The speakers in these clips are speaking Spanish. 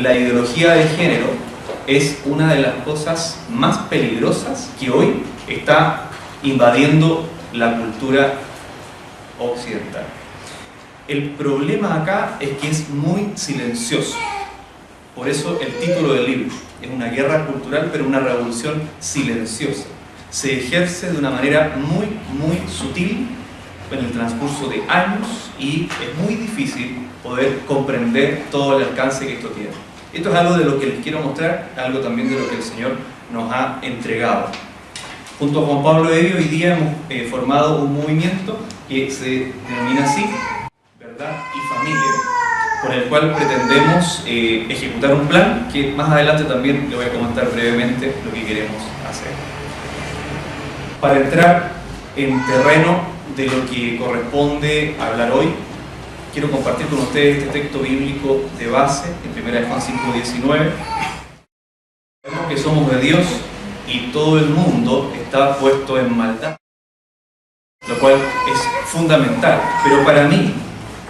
la ideología de género es una de las cosas más peligrosas que hoy está invadiendo la cultura occidental. El problema acá es que es muy silencioso. Por eso el título del libro es una guerra cultural, pero una revolución silenciosa. Se ejerce de una manera muy sutil en el transcurso de años y es muy difícil poder comprender todo el alcance que esto tiene. Esto es algo de lo que les quiero mostrar, algo también de lo que el Señor nos ha entregado. Junto a Juan Pablo Evio, hoy día hemos formado un movimiento que se denomina así, Verdad y Familia, con el cual pretendemos ejecutar un plan que más adelante también le voy a comentar brevemente lo que queremos hacer. Para entrar en terreno de lo que corresponde hablar hoy, quiero compartir con ustedes este texto bíblico de base, en 1 Juan 5:19. Sabemos que somos de Dios y todo el mundo está puesto en maldad, lo cual es fundamental. Pero para mí,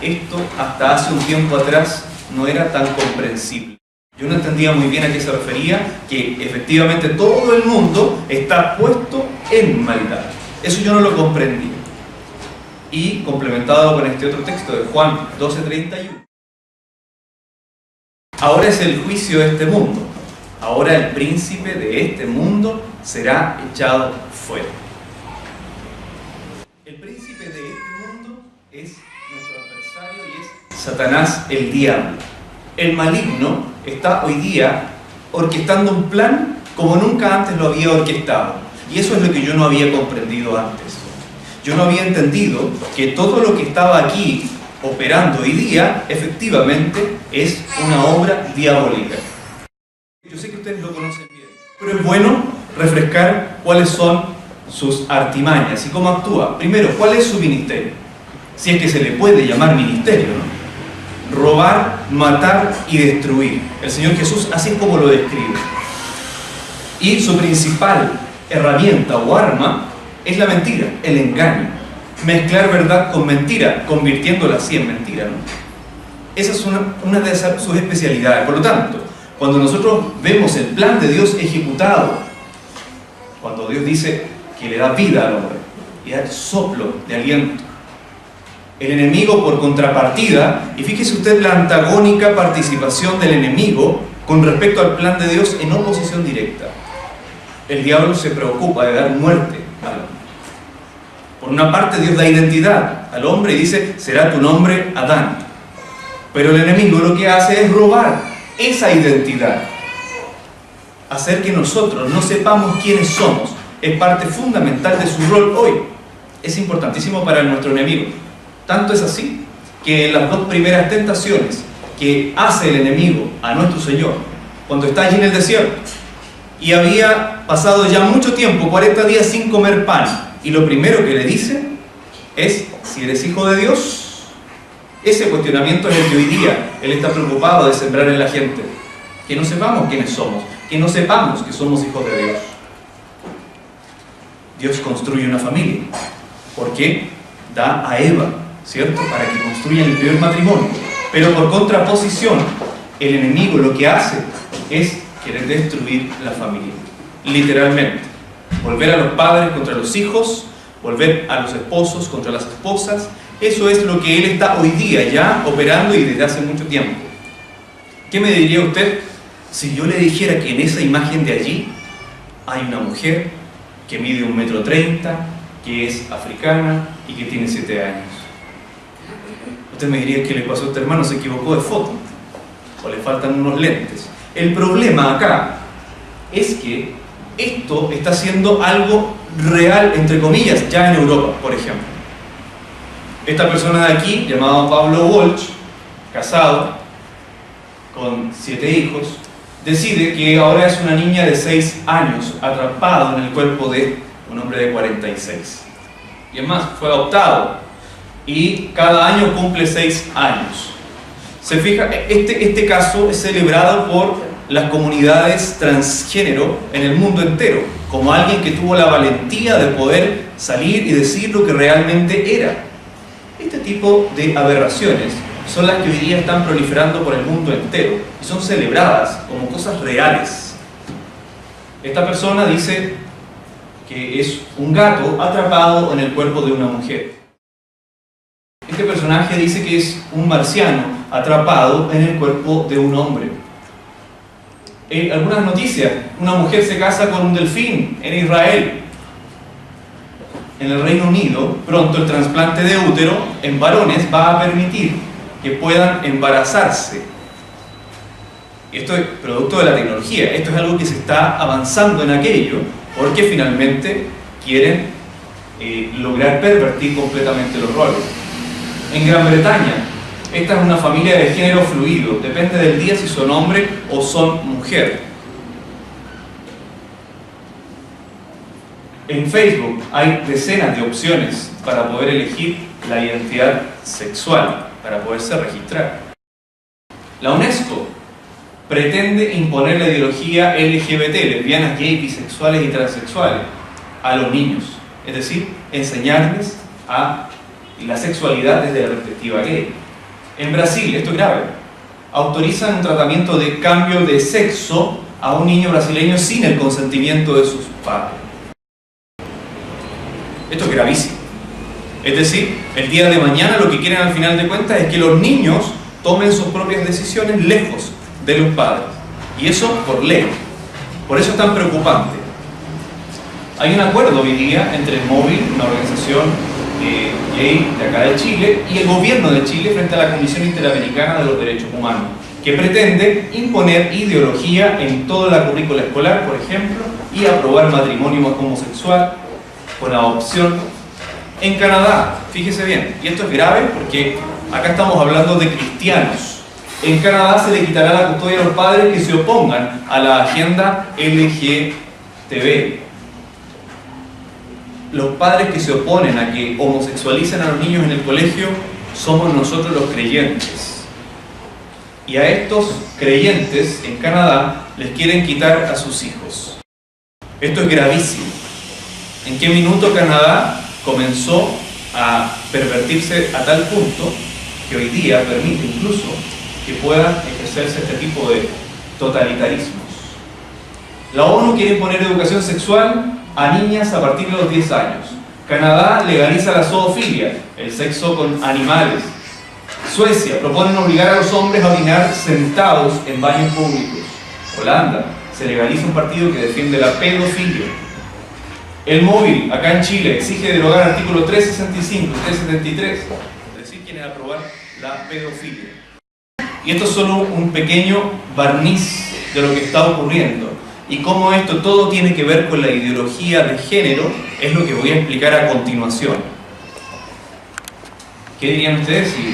esto hasta hace un tiempo atrás no era tan comprensible. Yo no entendía muy bien a qué se refería, que efectivamente todo el mundo está puesto en maldad. Eso yo no lo comprendí. Y complementado con este otro texto de Juan 12:31. Ahora es el juicio de este mundo. Ahora el príncipe de este mundo será echado fuera. El príncipe de este mundo es nuestro adversario y es Satanás, el diablo. El maligno está hoy día orquestando un plan como nunca antes lo había orquestado. Y eso es lo que yo no había comprendido antes. Yo no había entendido que todo lo que estaba aquí operando hoy día, efectivamente, es una obra diabólica. Yo sé que ustedes lo conocen bien, pero es bueno refrescar cuáles son sus artimañas y cómo actúa. Primero, ¿cuál es su ministerio? Si es que se le puede llamar ministerio, ¿no? Robar, matar y destruir. El Señor Jesús así es como lo describe. Y su principal herramienta o arma es la mentira, el engaño. Mezclar verdad con mentira, convirtiéndola así en mentira, ¿no? Esa es una de sus especialidades. Por lo tanto, cuando nosotros vemos el plan de Dios ejecutado, cuando Dios dice que le da vida al hombre y da el soplo de aliento, el enemigo por contrapartida, y fíjese usted la antagónica participación del enemigo con respecto al plan de Dios en oposición directa. El diablo se preocupa de dar muerte al hombre. Por una parte, Dios da identidad al hombre y dice, será tu nombre Adán. Pero el enemigo lo que hace es robar esa identidad. Hacer que nosotros no sepamos quiénes somos es parte fundamental de su rol hoy. Es importantísimo para nuestro enemigo. Tanto es así que en las dos primeras tentaciones que hace el enemigo a nuestro Señor, cuando está allí en el desierto, y había pasado ya mucho tiempo, 40 días sin comer pan, y lo primero que le dice es, si eres hijo de Dios. Ese cuestionamiento es el que hoy día Él está preocupado de sembrar en la gente. Que no sepamos quiénes somos, que no sepamos que somos hijos de Dios. Dios construye una familia. ¿Por qué? Da a Eva, ¿cierto? Para que construyan el primer matrimonio. Pero por contraposición, el enemigo lo que hace es querer destruir la familia. Literalmente. Volver a los padres contra los hijos, volver a los esposos contra las esposas. Eso es lo que él está hoy día ya operando y desde hace mucho tiempo. ¿Qué me diría usted si yo le dijera que en esa imagen de allí hay una mujer que mide 1,30 m, que es africana y que tiene 7 años? Usted me diría, ¿qué le pasó a este hermano? Se equivocó de foto o le faltan unos lentes. El problema acá es que esto está siendo algo real, entre comillas, ya en Europa, por ejemplo. Esta persona de aquí, llamado Pablo Walsh, casado, con 7 hijos, decide que ahora es una niña de 6 años, atrapado en el cuerpo de un hombre de 46. Y es más, fue adoptado, y cada año cumple 6 años. Se fija, este caso es celebrado por las comunidades transgénero en el mundo entero, como alguien que tuvo la valentía de poder salir y decir lo que realmente era. Este tipo de aberraciones son las que hoy día están proliferando por el mundo entero y son celebradas como cosas reales. Esta persona dice que es un gato atrapado en el cuerpo de una mujer. Este personaje dice que es un marciano atrapado en el cuerpo de un hombre. En algunas noticias, una mujer se casa con un delfín en Israel. En el Reino Unido, pronto el trasplante de útero en varones va a permitir que puedan embarazarse. Esto es producto de la tecnología, esto es algo que se está avanzando en aquello, porque finalmente quieren lograr pervertir completamente los roles. En Gran Bretaña, esta es una familia de género fluido, depende del día si son hombre o son mujer. En Facebook hay decenas de opciones para poder elegir la identidad sexual, para poderse registrar. La UNESCO pretende imponer la ideología LGBT, lesbianas, gays, bisexuales y transexuales, a los niños. Es decir, enseñarles a la sexualidad desde la perspectiva gay. En Brasil, esto es grave, autorizan un tratamiento de cambio de sexo a un niño brasileño sin el consentimiento de sus padres. Esto es gravísimo. Es decir, el día de mañana lo que quieren al final de cuentas es que los niños tomen sus propias decisiones lejos de los padres. Y eso por ley. Por eso es tan preocupante. Hay un acuerdo hoy día entre el Móvil, una organización gay de acá de Chile, y el gobierno de Chile frente a la Comisión Interamericana de los Derechos Humanos, que pretende imponer ideología en toda la currícula escolar, por ejemplo, y aprobar matrimonio homosexual con adopción. En Canadá, fíjese bien, y esto es grave porque acá estamos hablando de cristianos. En Canadá se le quitará la custodia a los padres que se opongan a la agenda LGTB. Los padres que se oponen a que homosexualicen a los niños en el colegio somos nosotros los creyentes. Y a estos creyentes en Canadá les quieren quitar a sus hijos. Esto es gravísimo. ¿En qué minuto Canadá comenzó a pervertirse a tal punto que hoy día permite incluso que puedan ejercerse este tipo de totalitarismos? La ONU quiere imponer educación sexual a niñas a partir de los 10 años. Canadá legaliza la zoofilia, el sexo con animales. Suecia propone obligar a los hombres a orinar sentados en baños públicos. Holanda se legaliza un partido que defiende la pedofilia. El Móvil, acá en Chile, exige derogar artículos 365 y 373, es decir, quieren aprobar la pedofilia. Y esto es solo un pequeño barniz de lo que está ocurriendo. Y cómo esto todo tiene que ver con la ideología de género es lo que voy a explicar a continuación. ¿Qué dirían ustedes si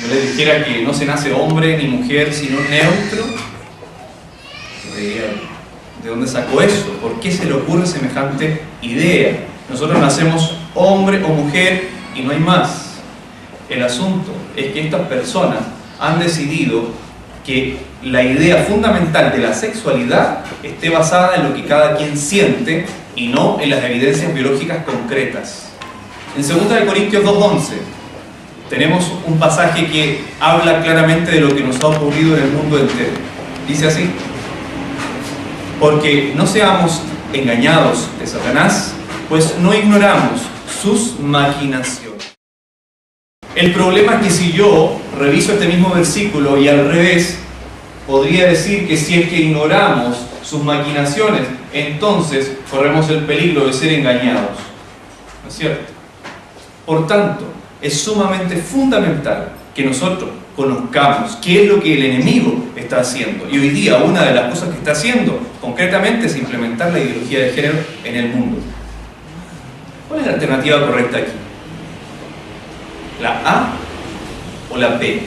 yo les dijera que no se nace hombre ni mujer sino neutro? ¿De dónde sacó eso? ¿Por qué se le ocurre semejante idea? Nosotros nacemos hombre o mujer y no hay más. El asunto es que estas personas han decidido que la idea fundamental de la sexualidad esté basada en lo que cada quien siente y no en las evidencias biológicas concretas. En 2 Corintios 2:11 tenemos un pasaje que habla claramente de lo que nos ha ocurrido en el mundo entero. Dice así: porque no seamos engañados de Satanás, pues no ignoramos sus maquinaciones. El problema es que si yo reviso este mismo versículo y al revés, podría decir que si es que ignoramos sus maquinaciones, entonces corremos el peligro de ser engañados. ¿No es cierto? Por tanto, es sumamente fundamental que nosotros conozcamos qué es lo que el enemigo está haciendo. Y hoy día una de las cosas que está haciendo concretamente es implementar la ideología de género en el mundo. ¿Cuál es la alternativa correcta aquí? ¿La A o la B?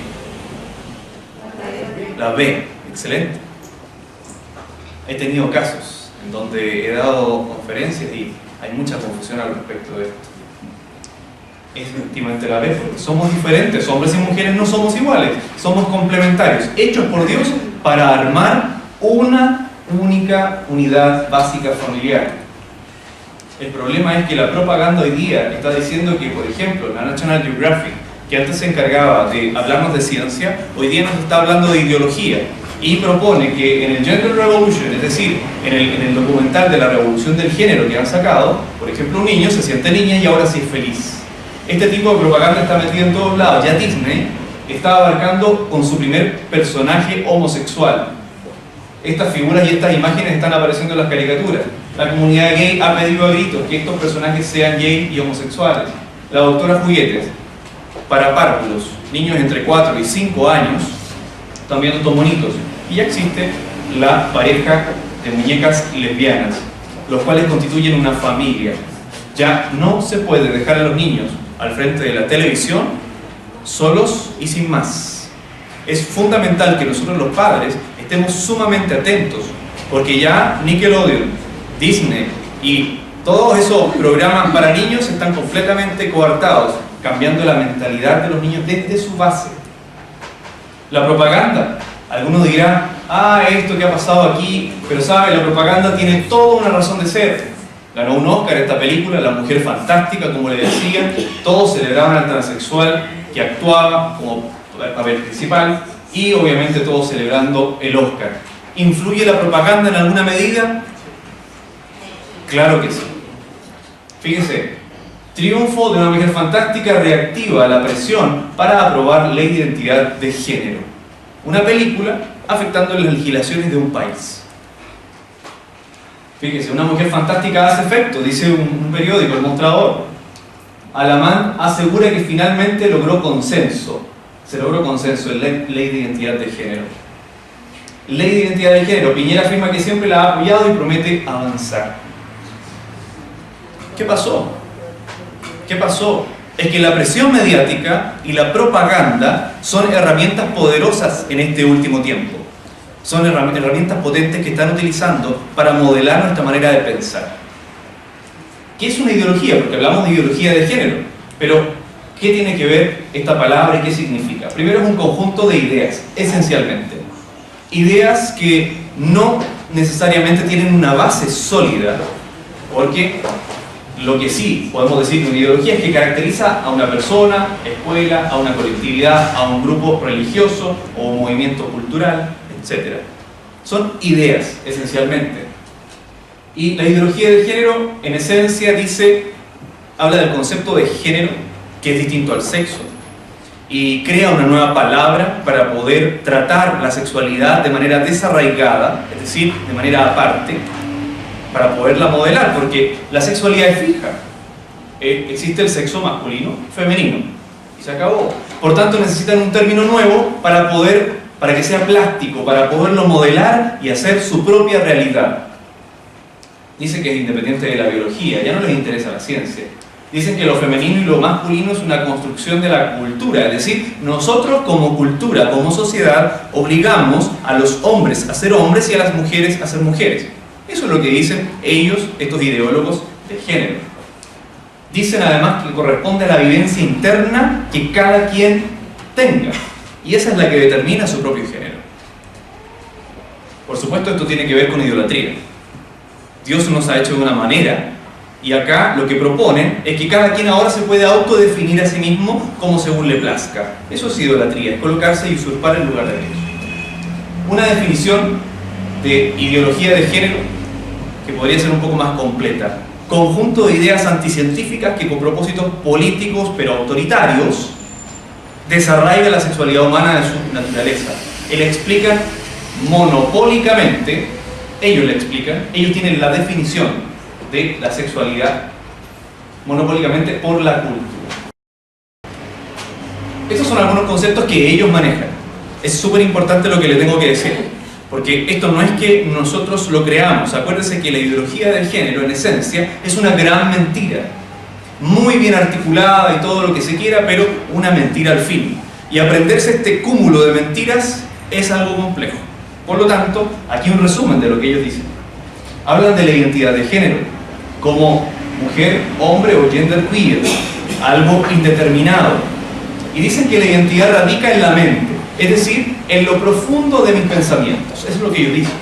La B, excelente. He tenido casos en donde he dado conferencias y hay mucha confusión al respecto de esto. Es efectivamente la B, porque somos diferentes, hombres y mujeres no somos iguales, somos complementarios, hechos por Dios para armar una única unidad básica familiar. El problema es que la propaganda hoy día está diciendo que, por ejemplo, la National Geographic que antes se encargaba de hablarnos de ciencia, hoy día nos está hablando de ideología y propone que en el Gender Revolution, es decir, en el documental de la revolución del género que han sacado, por ejemplo, un niño se siente niña y ahora sí es feliz. Este tipo de propaganda está metida en todos lados. Ya Disney está abarcando con su primer personaje homosexual. Estas figuras y estas imágenes están apareciendo en las caricaturas. La comunidad gay ha pedido a gritos que estos personajes sean gay y homosexuales. La doctora Juguetes, para párvulos, niños entre 4 y 5 años, están viendo estos monitos. Y ya existe la pareja de muñecas lesbianas, los cuales constituyen una familia. Ya no se puede dejar a los niños al frente de la televisión solos y sin más. Es fundamental que nosotros los padres estemos sumamente atentos, porque ya Nickelodeon, Disney y todos esos programas para niños están completamente coartados, cambiando la mentalidad de los niños desde su base. La propaganda, algunos dirán, esto que ha pasado aquí, pero sabe, la propaganda tiene toda una razón de ser. Ganó un Oscar esta película, La Mujer Fantástica, como le decían, todos celebraban al transexual que actuaba como papel principal y obviamente todos celebrando el Oscar. ¿Influye la propaganda en alguna medida? Claro que sí. Fíjense, triunfo de Una Mujer Fantástica reactiva la presión para aprobar ley de identidad de género. Una película afectando las legislaciones de un país. Fíjense, Una Mujer Fantástica hace efecto, dice un periódico, El Mostrador. Alamán asegura que finalmente logró consenso. Se logró consenso en ley de identidad de género. Ley de identidad de género. Piñera afirma que siempre la ha apoyado y promete avanzar. ¿Qué pasó? ¿Qué pasó? Es que la presión mediática y la propaganda son herramientas poderosas en este último tiempo. Son herramientas potentes que están utilizando para modelar nuestra manera de pensar. ¿Qué es una ideología? Porque hablamos de ideología de género, pero ¿qué tiene que ver esta palabra y qué significa? Primero, es un conjunto de ideas, esencialmente. Ideas que no necesariamente tienen una base sólida, porque lo que sí podemos decir de una ideología es que caracteriza a una persona, escuela, a una colectividad, a un grupo religioso o un movimiento cultural, etc. Son ideas, esencialmente. Y la ideología de género, en esencia, habla del concepto de género, que es distinto al sexo, y crea una nueva palabra para poder tratar la sexualidad de manera desarraigada, es decir, de manera aparte, para poderla modelar, porque la sexualidad es fija. Existe el sexo masculino, femenino, y se acabó. Por tanto, necesitan un término nuevo para que sea plástico, para poderlo modelar y hacer su propia realidad. Dicen que es independiente de la biología, ya no les interesa la ciencia. Dicen que lo femenino y lo masculino es una construcción de la cultura, es decir, nosotros como cultura, como sociedad, obligamos a los hombres a ser hombres y a las mujeres a ser mujeres. Eso es lo que dicen ellos, estos ideólogos de género. Dicen además que corresponde a la vivencia interna que cada quien tenga, y esa es la que determina su propio género. Por supuesto, esto tiene que ver con idolatría. Dios nos ha hecho de una manera, y acá lo que proponen es que cada quien ahora se puede autodefinir a sí mismo como según le plazca. Eso es idolatría, es colocarse y usurpar el lugar de Dios. Una definición de ideología de género que podría ser un poco más completa: conjunto de ideas anticientíficas que con propósitos políticos pero autoritarios desarraiga la sexualidad humana de su naturaleza. Y le explican monopólicamente, ellos tienen la definición de la sexualidad monopólicamente por la cultura. Estos son algunos conceptos que ellos manejan. Es súper importante lo que les tengo que decir, porque esto no es que nosotros lo creamos. Acuérdense que la ideología del género, en esencia, es una gran mentira, muy bien articulada y todo lo que se quiera, pero una mentira al fin. Y aprenderse este cúmulo de mentiras es algo complejo. Por lo tanto, aquí un resumen de lo que ellos dicen. Hablan de la identidad de género como mujer, hombre o genderqueer, algo indeterminado. Y dicen que la identidad radica en la mente, es decir, en lo profundo de mis pensamientos. Eso es lo que ellos dicen.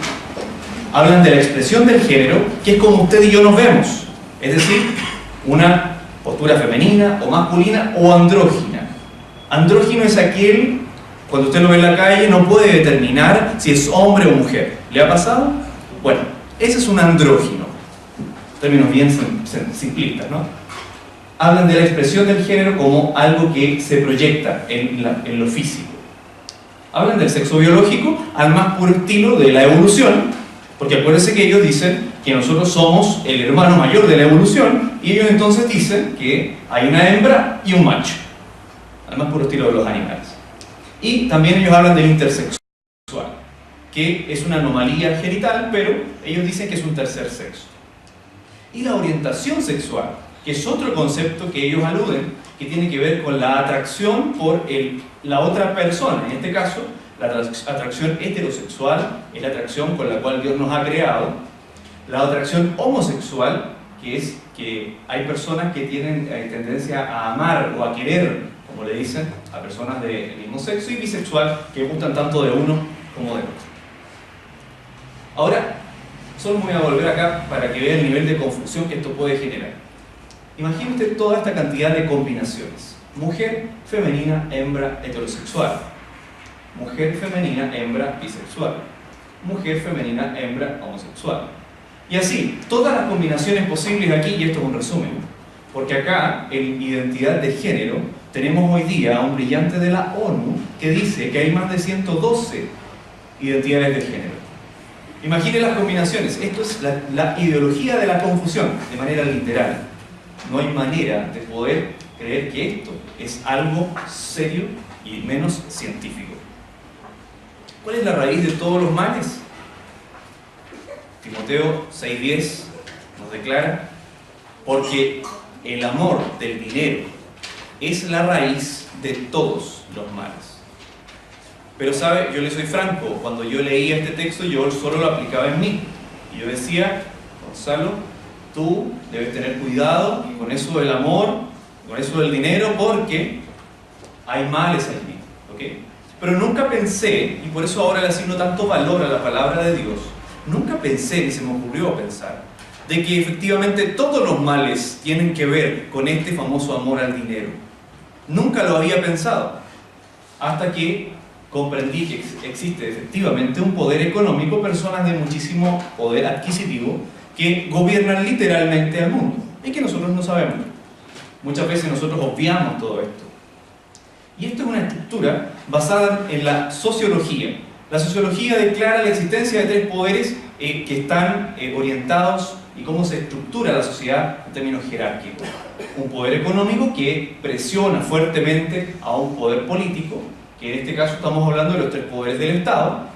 Hablan de la expresión del género, que es como usted y yo nos vemos, es decir, una postura femenina o masculina o andrógina. Andrógino es aquel, cuando usted lo ve en la calle, no puede determinar si es hombre o mujer. ¿Le ha pasado? Bueno, ese es un andrógino. Términos bien simplistas, ¿no? Hablan de la expresión del género como algo que se proyecta en lo físico. Hablan del sexo biológico al más puro estilo de la evolución, porque acuérdense que ellos dicen que nosotros somos el hermano mayor de la evolución, y ellos entonces dicen que hay una hembra y un macho, al más puro estilo de los animales. Y también ellos hablan del intersexual, que es una anomalía genital, pero ellos dicen que es un tercer sexo. Y la orientación sexual, que es otro concepto que ellos aluden, que tiene que ver con la atracción por la otra persona. En este caso, la atracción heterosexual es la atracción con la cual Dios nos ha creado. La atracción homosexual, que es que hay personas que tienen tendencia a amar o a querer, como le dicen, a personas del mismo sexo, y bisexual, que gustan tanto de uno como de otro. Ahora, solo me voy a volver acá para que vea el nivel de confusión que esto puede generar. Imagine usted toda esta cantidad de combinaciones. Mujer, femenina, hembra, heterosexual. Mujer, femenina, hembra, bisexual. Mujer, femenina, hembra, homosexual. Y así, todas las combinaciones posibles aquí, y esto es un resumen, porque acá, en identidad de género, tenemos hoy día a un brillante de la ONU que dice que hay más de 112 identidades de género. Imagine las combinaciones. Esto es la ideología de la confusión, de manera literal. No hay manera de poder creer que esto es algo serio y menos científico. ¿Cuál es la raíz de todos los males? Timoteo 6:10 nos declara: porque el amor del dinero es la raíz de todos los males. Pero sabe, yo le soy franco, cuando yo leía este texto yo solo lo aplicaba en mí. Y yo decía: Gonzalo, tú debes tener cuidado con eso del amor, con eso del dinero, porque hay males allí, ¿ok? Pero nunca pensé, y por eso ahora le asigno tanto valor a la palabra de Dios, nunca pensé, ni se me ocurrió pensar, de que efectivamente todos los males tienen que ver con este famoso amor al dinero. Nunca lo había pensado, hasta que comprendí que existe efectivamente un poder económico, personas de muchísimo poder adquisitivo, que gobiernan literalmente al mundo y que nosotros no sabemos. Muchas veces nosotros obviamos todo esto. Y esto es una estructura basada en la sociología. La sociología declara la existencia de tres poderes que están orientados y cómo se estructura la sociedad en términos jerárquicos. Un poder económico que presiona fuertemente a un poder político, que en este caso estamos hablando de los tres poderes del Estado,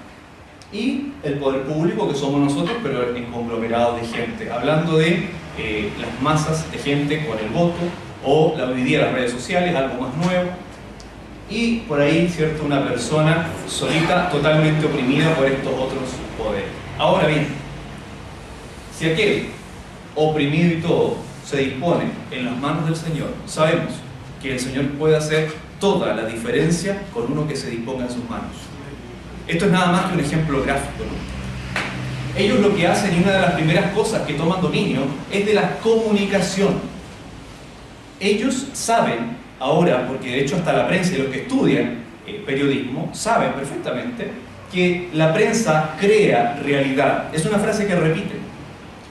y el poder público, que somos nosotros, pero en conglomerados de gente, hablando de las masas de gente con el voto, o hoy día las redes sociales, algo más nuevo, y por ahí, ¿cierto?, una persona solita, totalmente oprimida por estos otros poderes. Ahora bien, si aquel oprimido y todo se dispone en las manos del Señor, sabemos que el Señor puede hacer toda la diferencia con uno que se disponga en sus manos. Esto es nada más que un ejemplo gráfico, ¿no? Ellos lo que hacen, y una de las primeras cosas que toman dominio, es de la comunicación. Ellos saben ahora, porque de hecho hasta la prensa y los que estudian periodismo saben perfectamente que la prensa crea realidad. Es una frase que repiten.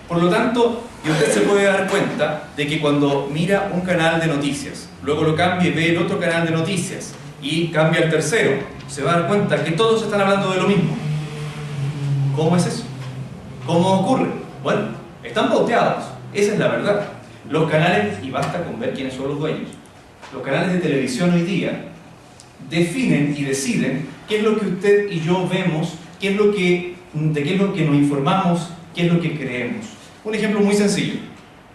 Por lo tanto, y usted se puede dar cuenta de que cuando mira un canal de noticias, luego lo cambia y ve el otro canal de noticias, y cambia el tercero, se va a dar cuenta que todos están hablando de lo mismo. ¿Cómo es eso? ¿Cómo ocurre? Bueno, están pauteados, esa es la verdad. Los canales, y basta con ver quiénes son los dueños, los canales de televisión hoy día definen y deciden qué es lo que usted y yo vemos, de qué es lo que nos informamos, qué es lo que creemos. Un ejemplo muy sencillo: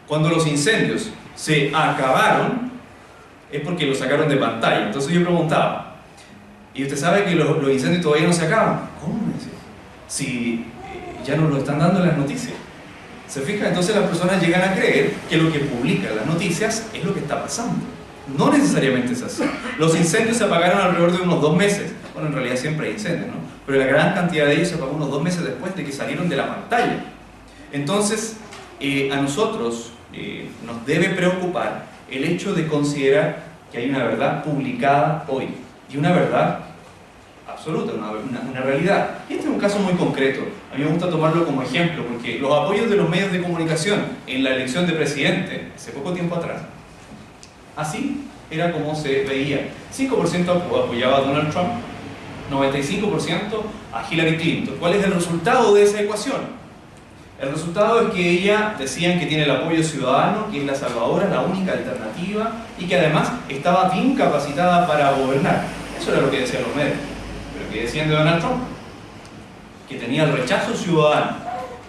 cuando los incendios se acabaron, es porque los sacaron de pantalla. Entonces yo preguntaba: ¿y usted sabe que los incendios todavía no se acaban? ¿Cómo me decía? Si ya nos lo están dando en las noticias. ¿Se fija? Entonces las personas llegan a creer que lo que publican las noticias es lo que está pasando. No necesariamente es así. Los incendios se apagaron alrededor de unos 2 meses. Bueno, en realidad siempre hay incendios, ¿no? Pero la gran cantidad de ellos se apagó unos 2 meses después de que salieron de la pantalla. Entonces, a nosotros nos debe preocupar el hecho de considerar que hay una verdad publicada hoy, y una verdad absoluta, una realidad. Y este es un caso muy concreto. A mí me gusta tomarlo como ejemplo, porque los apoyos de los medios de comunicación en la elección de presidente, hace poco tiempo atrás, así era como se veía. 5% apoyaba a Donald Trump, 95% a Hillary Clinton. ¿Cuál es el resultado de esa ecuación? El resultado es que ella decían que tiene el apoyo ciudadano, que es la salvadora, la única alternativa, y que además estaba bien capacitada para gobernar. Eso era lo que decían los medios. Pero ¿qué decían de Donald Trump? Que tenía el rechazo ciudadano,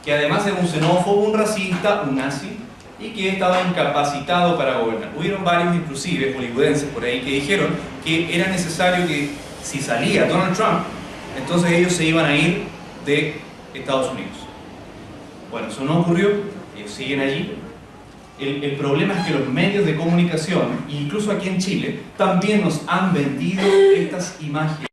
que además era un xenófobo, un racista, un nazi, y que estaba incapacitado para gobernar. Hubieron varios, inclusive hollywoodenses por ahí, que dijeron que era necesario que, si salía Donald Trump, entonces ellos se iban a ir de Estados Unidos. Bueno, eso no ocurrió, ellos siguen allí. El problema es que los medios de comunicación, incluso aquí en Chile, también nos han vendido estas imágenes.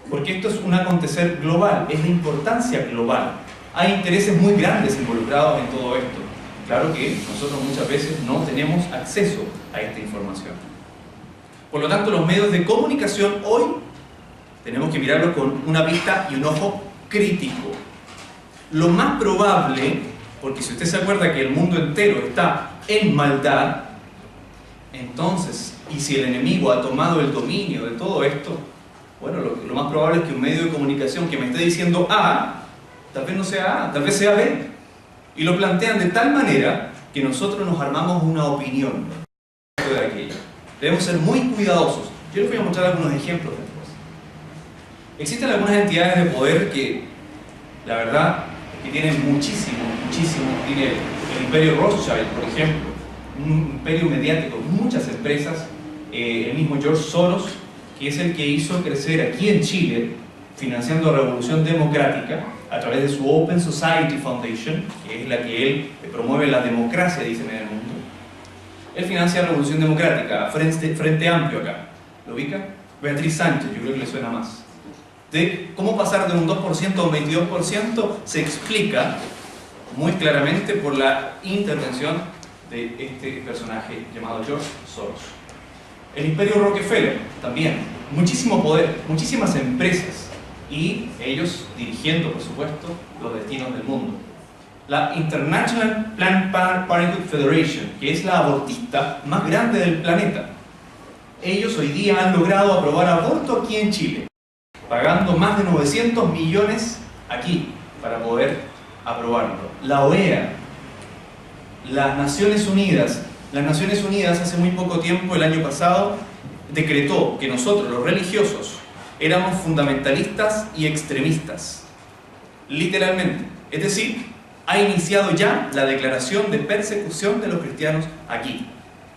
Porque esto es un acontecer global, es de importancia global. Hay intereses muy grandes involucrados en todo esto. Claro que nosotros muchas veces no tenemos acceso a esta información. Por lo tanto, los medios de comunicación hoy tenemos que mirarlos con una vista y un ojo crítico. Lo más probable, porque si usted se acuerda que el mundo entero está en maldad, entonces, y si el enemigo ha tomado el dominio de todo esto, bueno, lo más probable es que un medio de comunicación que me esté diciendo A, tal vez no sea A, tal vez sea B. Y lo plantean de tal manera que nosotros nos armamos una opinión de aquello. Debemos ser muy cuidadosos. Yo les voy a mostrar algunos ejemplos después. Existen algunas entidades de poder que, la verdad, que tienen muchísimo dinero. El Imperio Rothschild, por ejemplo, un imperio mediático, muchas empresas, el mismo George Soros, que es el que hizo crecer aquí en Chile, financiando la Revolución Democrática, a través de su Open Society Foundation, que es la que él promueve la democracia, dicen en el mundo. Él financia la Revolución Democrática, Frente Amplio acá. ¿Lo ubica? Beatriz Sánchez, yo creo que le suena más. De cómo pasar de un 2% a un 22% se explica muy claramente por la intervención de este personaje llamado George Soros. El Imperio Rockefeller, también, muchísimo poder, muchísimas empresas, y ellos dirigiendo, por supuesto, los destinos del mundo. La International Planned Parenthood Federation, que es la abortista más grande del planeta. Ellos hoy día han logrado aprobar aborto aquí en Chile, pagando más de 900 millones aquí para poder aprobarlo. La OEA, las Naciones Unidas. Las Naciones Unidas hace muy poco tiempo, el año pasado, decretó que nosotros, los religiosos, éramos fundamentalistas y extremistas, literalmente. Es decir, ha iniciado ya la declaración de persecución de los cristianos aquí.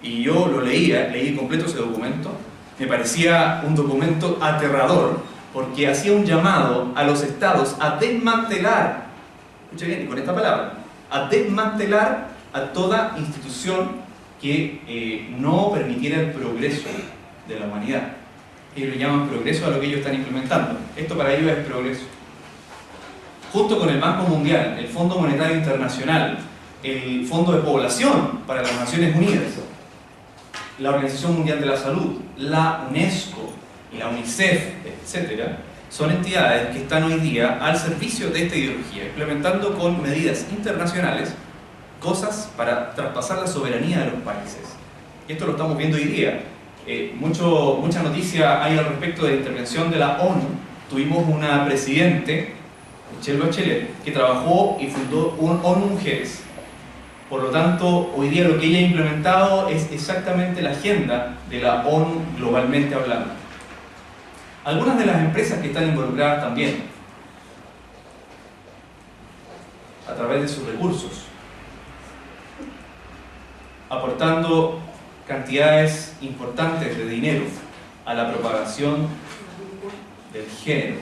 Y yo lo leí completo ese documento. Me parecía un documento aterrador, porque hacía un llamado a los estados a desmantelar, escuche bien, y con esta palabra, a desmantelar a toda institución que no permitiera el progreso de la humanidad. Ellos le llaman progreso a lo que ellos están implementando. Esto para ellos es progreso. Junto con el Banco Mundial, el Fondo Monetario Internacional, el Fondo de Población para las Naciones Unidas, la Organización Mundial de la Salud, la UNESCO y la UNICEF, etc., son entidades que están hoy día al servicio de esta ideología, implementando con medidas internacionales cosas para traspasar la soberanía de los países. Y esto lo estamos viendo hoy día. Mucha noticia hay al respecto de la intervención de la ONU. Tuvimos una presidente, Michelle Bachelet, que trabajó y fundó ONU Mujeres. Por lo tanto, hoy día lo que ella ha implementado es exactamente la agenda de la ONU globalmente hablando. Algunas de las empresas que están involucradas también, a través de sus recursos, aportando cantidades importantes de dinero a la propagación del género.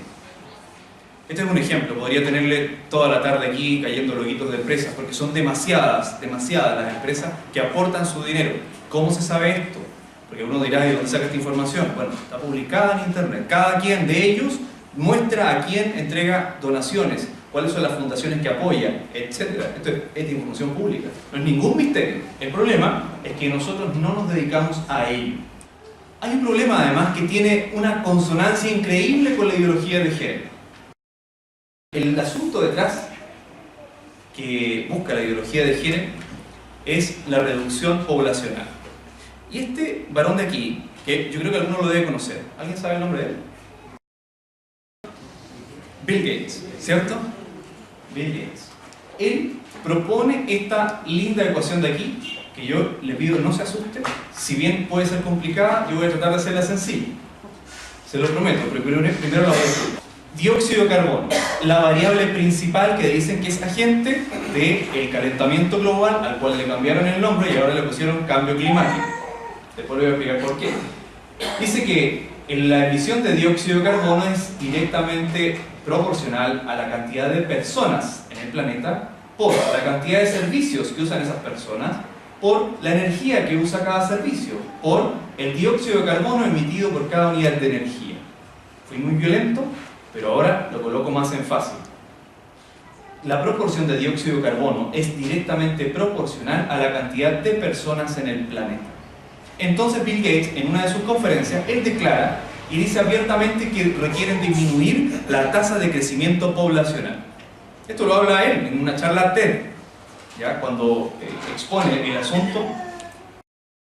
Este es un ejemplo, podría tenerle toda la tarde aquí cayendo loguitos de empresas, porque son demasiadas las empresas que aportan su dinero. ¿Cómo se sabe esto? Porque uno dirá, ¿de dónde saca esta información? Bueno, está publicada en internet. Cada quien de ellos muestra a quién entrega donaciones, cuáles son las fundaciones que apoya, etc. Esto es de información pública. No es ningún misterio. El problema es que nosotros no nos dedicamos a ello. Hay un problema además que tiene una consonancia increíble con la ideología de género. El asunto detrás que busca la ideología de género es la reducción poblacional. Y este varón de aquí, que yo creo que alguno lo debe conocer, ¿alguien sabe el nombre de él? Bill Gates, ¿cierto? Bill Gates. Él propone esta linda ecuación de aquí, que yo le pido no se asuste, si bien puede ser complicada, yo voy a tratar de hacerla sencilla. Se lo prometo, pero primero la voy a decir. Dióxido de carbono, la variable principal que dicen que es agente del calentamiento global, al cual le cambiaron el nombre y ahora le pusieron cambio climático. Después le voy a explicar por qué. Dice que la emisión de dióxido de carbono es directamente proporcional a la cantidad de personas en el planeta por la cantidad de servicios que usan esas personas, por la energía que usa cada servicio, por el dióxido de carbono emitido por cada unidad de energía. Fui muy violento, pero ahora lo coloco más en fácil. La proporción de dióxido de carbono es directamente proporcional a la cantidad de personas en el planeta. Entonces Bill Gates, en una de sus conferencias, él declara y dice abiertamente que requieren disminuir la tasa de crecimiento poblacional. Esto lo habla él en una charla TED, ¿ya? Cuando expone el asunto,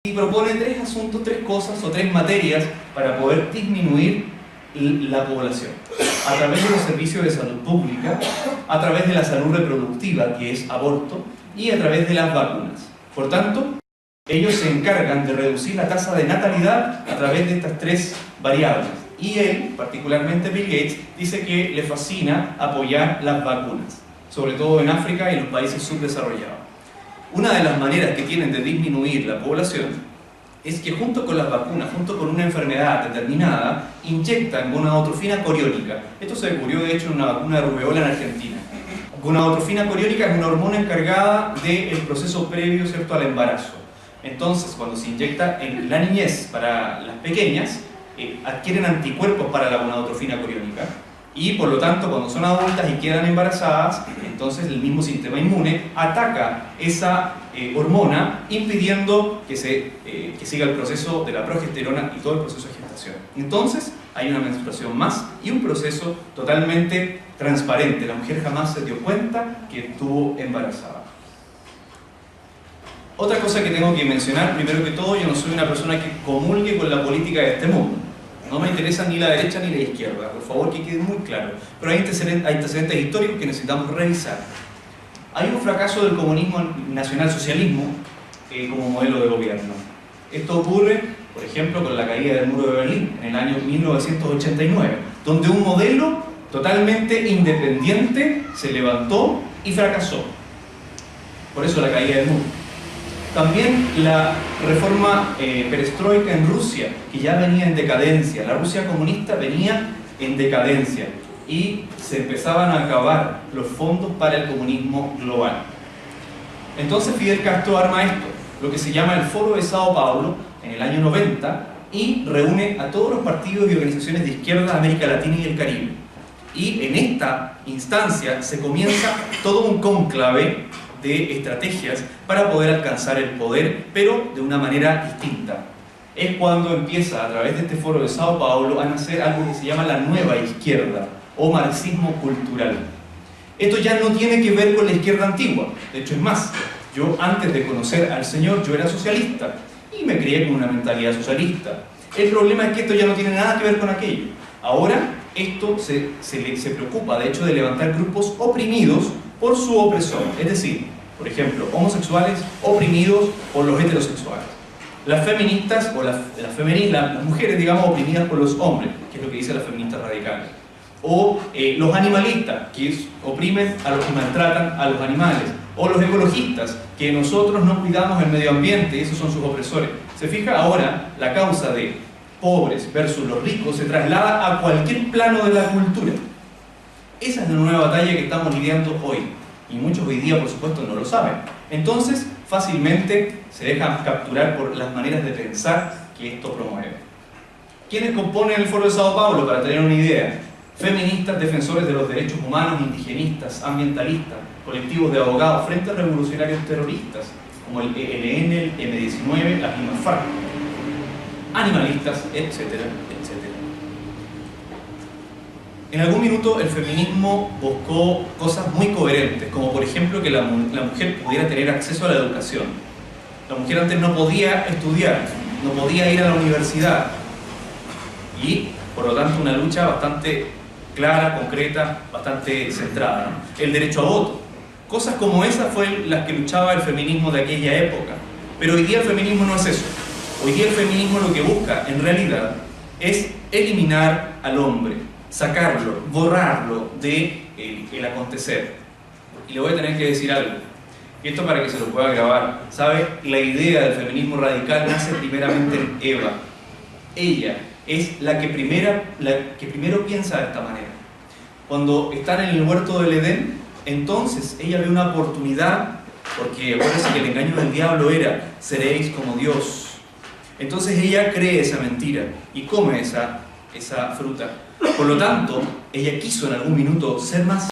y propone tres cosas o tres materias para poder disminuir la población. A través de los servicios de salud pública, a través de la salud reproductiva, que es aborto, y a través de las vacunas. Por tanto, ellos se encargan de reducir la tasa de natalidad a través de estas tres variables. Y él, particularmente Bill Gates, dice que le fascina apoyar las vacunas, sobre todo en África y en los países subdesarrollados. Una de las maneras que tienen de disminuir la población es que junto con las vacunas, junto con una enfermedad determinada, inyectan gonadotrofina coriónica. Esto se descubrió de hecho en una vacuna de rubeola en Argentina. Gonadotrofina coriónica es una hormona encargada del proceso previo, ¿cierto?, al embarazo. Entonces, cuando se inyecta en la niñez para las pequeñas, adquieren anticuerpos para la gonadotrofina coriónica y por lo tanto cuando son adultas y quedan embarazadas, entonces el mismo sistema inmune ataca esa hormona impidiendo que siga el proceso de la progesterona y todo el proceso de gestación. Entonces hay una menstruación más y un proceso totalmente transparente. La mujer jamás se dio cuenta que estuvo embarazada. Otra cosa que tengo que mencionar, primero que todo, yo no soy una persona que comulgue con la política de este mundo. No me interesa ni la derecha ni la izquierda, por favor que quede muy claro. Pero hay antecedentes históricos que necesitamos revisar. Hay un fracaso del comunismo nacionalsocialismo como modelo de gobierno. Esto ocurre, por ejemplo, con la caída del muro de Berlín en el año 1989, donde un modelo totalmente independiente se levantó y fracasó. Por eso la caída del muro. También la reforma perestroika en Rusia, que ya venía en decadencia. La Rusia comunista venía en decadencia y se empezaban a acabar los fondos para el comunismo global. Entonces Fidel Castro arma esto, lo que se llama el Foro de Sao Paulo, en el año 90, y reúne a todos los partidos y organizaciones de izquierda de América Latina y el Caribe. Y en esta instancia se comienza todo un cónclave de estrategias para poder alcanzar el poder, pero de una manera distinta. Es cuando empieza, a través de este Foro de Sao Paulo, a nacer algo que se llama la nueva izquierda, o marxismo cultural. Esto ya no tiene que ver con la izquierda antigua. De hecho, es más, yo antes de conocer al señor, yo era socialista, y me crié con una mentalidad socialista. El problema es que esto ya no tiene nada que ver con aquello. Ahora, esto se preocupa, de hecho, de levantar grupos oprimidos por su opresor, es decir, por ejemplo, homosexuales oprimidos por los heterosexuales, las feministas o las mujeres, digamos, oprimidas por los hombres, que es lo que dicen las feministas radicales, o los animalistas, que oprimen a los que maltratan a los animales, o los ecologistas, que nosotros no cuidamos el medio ambiente, esos son sus opresores. Se fija ahora, la causa de pobres versus los ricos se traslada a cualquier plano de la cultura. Esa es la nueva batalla que estamos lidiando hoy. Y muchos hoy día, por supuesto, no lo saben. Entonces, fácilmente se dejan capturar por las maneras de pensar que esto promueve. ¿Quiénes componen el Foro de Sao Paulo? Para tener una idea. Feministas, defensores de los derechos humanos, indigenistas, ambientalistas, colectivos de abogados, frentes revolucionarios terroristas, como el ELN, el M-19, las mismas FARC. animalistas, etcétera, etcétera. En algún minuto el feminismo buscó cosas muy coherentes, como por ejemplo que la mujer pudiera tener acceso a la educación. La mujer antes no podía estudiar, no podía ir a la universidad, y por lo tanto una lucha bastante clara, concreta, bastante centrada, ¿no? El derecho a voto. Cosas como esas fueron las que luchaba el feminismo de aquella época. Pero hoy día el feminismo no es eso. Hoy día el feminismo lo que busca, en realidad, es eliminar al hombre, sacarlo, borrarlo de el acontecer. Y le voy a tener que decir algo, y esto para que se lo pueda grabar. ¿Sabe? La idea del feminismo radical nace primeramente en Eva. Ella es la que primero piensa de esta manera. Cuando están en el huerto del Edén, entonces ella ve una oportunidad, porque acuérdense que el engaño del diablo era: seréis como Dios. Entonces ella cree esa mentira y come esa fruta. Por lo tanto, ella quiso en algún minuto ser más,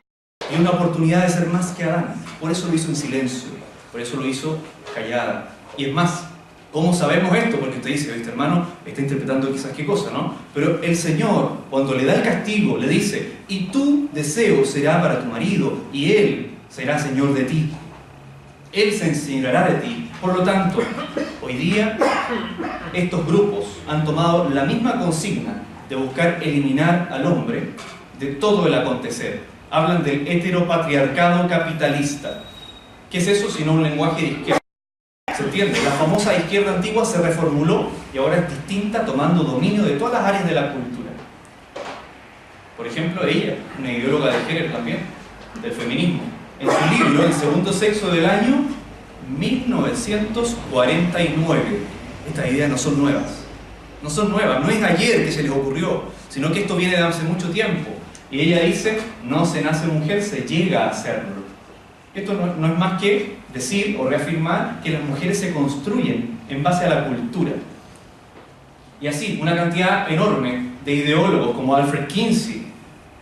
y una oportunidad de ser más que Adán. Por eso lo hizo en silencio, por eso lo hizo callada. Y es más, ¿cómo sabemos esto? Porque usted dice, este hermano está interpretando quizás qué cosa, ¿no? Pero el Señor, cuando le da el castigo, le dice: y tu deseo será para tu marido, y él será señor de ti. Él se enseñará de ti. Por lo tanto, hoy día estos grupos han tomado la misma consigna de buscar eliminar al hombre de todo el acontecer. Hablan del heteropatriarcado capitalista. ¿Qué es eso sino un lenguaje de izquierda? ¿Se entiende? La famosa izquierda antigua se reformuló y ahora es distinta, tomando dominio de todas las áreas de la cultura. Por ejemplo, ella, una ideóloga de género también, del feminismo, en su libro El segundo sexo del año 1949. Estas ideas no son nuevas. No son nuevas, no es ayer que se les ocurrió, sino que esto viene de hace mucho tiempo. Y ella dice: no se nace mujer, se llega a serlo. Esto no es más que decir o reafirmar que las mujeres se construyen en base a la cultura. Y así, una cantidad enorme de ideólogos como Alfred Kinsey,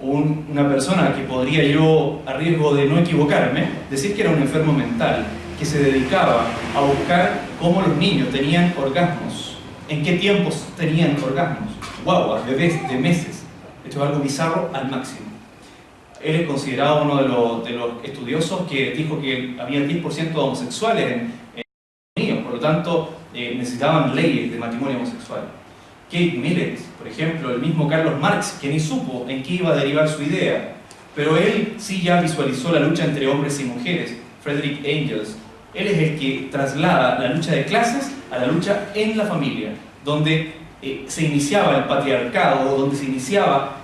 una persona que podría yo, a riesgo de no equivocarme, decir que era un enfermo mental, que se dedicaba a buscar cómo los niños tenían orgasmos, en qué tiempos tenían orgasmos, guaguas, bebés de meses. Esto es algo bizarro al máximo. Él es considerado uno de los estudiosos que dijo que había 10% de homosexuales en Estados Unidos, por lo tanto necesitaban leyes de matrimonio homosexual. Kate Millett, por ejemplo, el mismo Carlos Marx, que ni supo en qué iba a derivar su idea, pero él sí ya visualizó la lucha entre hombres y mujeres. Frederick Engels, él es el que traslada la lucha de clases a la lucha en la familia, donde se iniciaba el patriarcado, donde se iniciaba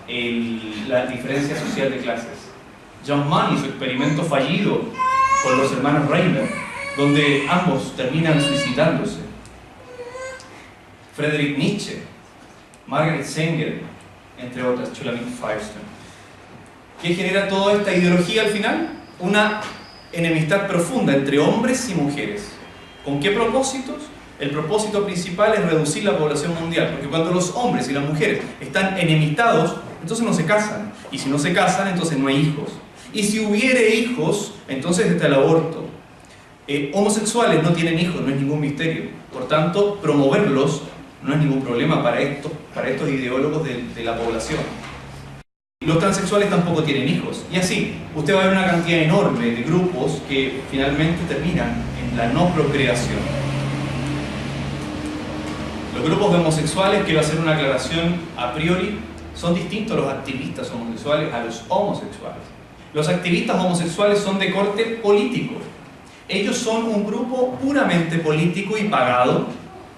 la diferencia social de clases. John Money, su experimento fallido con los hermanos Reimer, donde ambos terminan suicidándose. Friedrich Nietzsche, Margaret Sanger, entre otras, Shulamit Firestone. ¿Qué genera toda esta ideología al final? Una enemistad profunda entre hombres y mujeres. ¿Con qué propósitos? El propósito principal es reducir la población mundial, porque cuando los hombres y las mujeres están enemistados, entonces no se casan, y si no se casan, entonces no hay hijos, y si hubiere hijos, entonces está el aborto. Homosexuales no tienen hijos, no es ningún misterio, por tanto, promoverlos no es ningún problema para estos ideólogos de la población. Los transexuales tampoco tienen hijos, y así, usted va a ver una cantidad enorme de grupos que finalmente terminan en la no procreación. Los grupos de homosexuales, quiero hacer una aclaración a priori, son distintos los activistas homosexuales a los homosexuales. Los activistas homosexuales son de corte político. Ellos son un grupo puramente político y pagado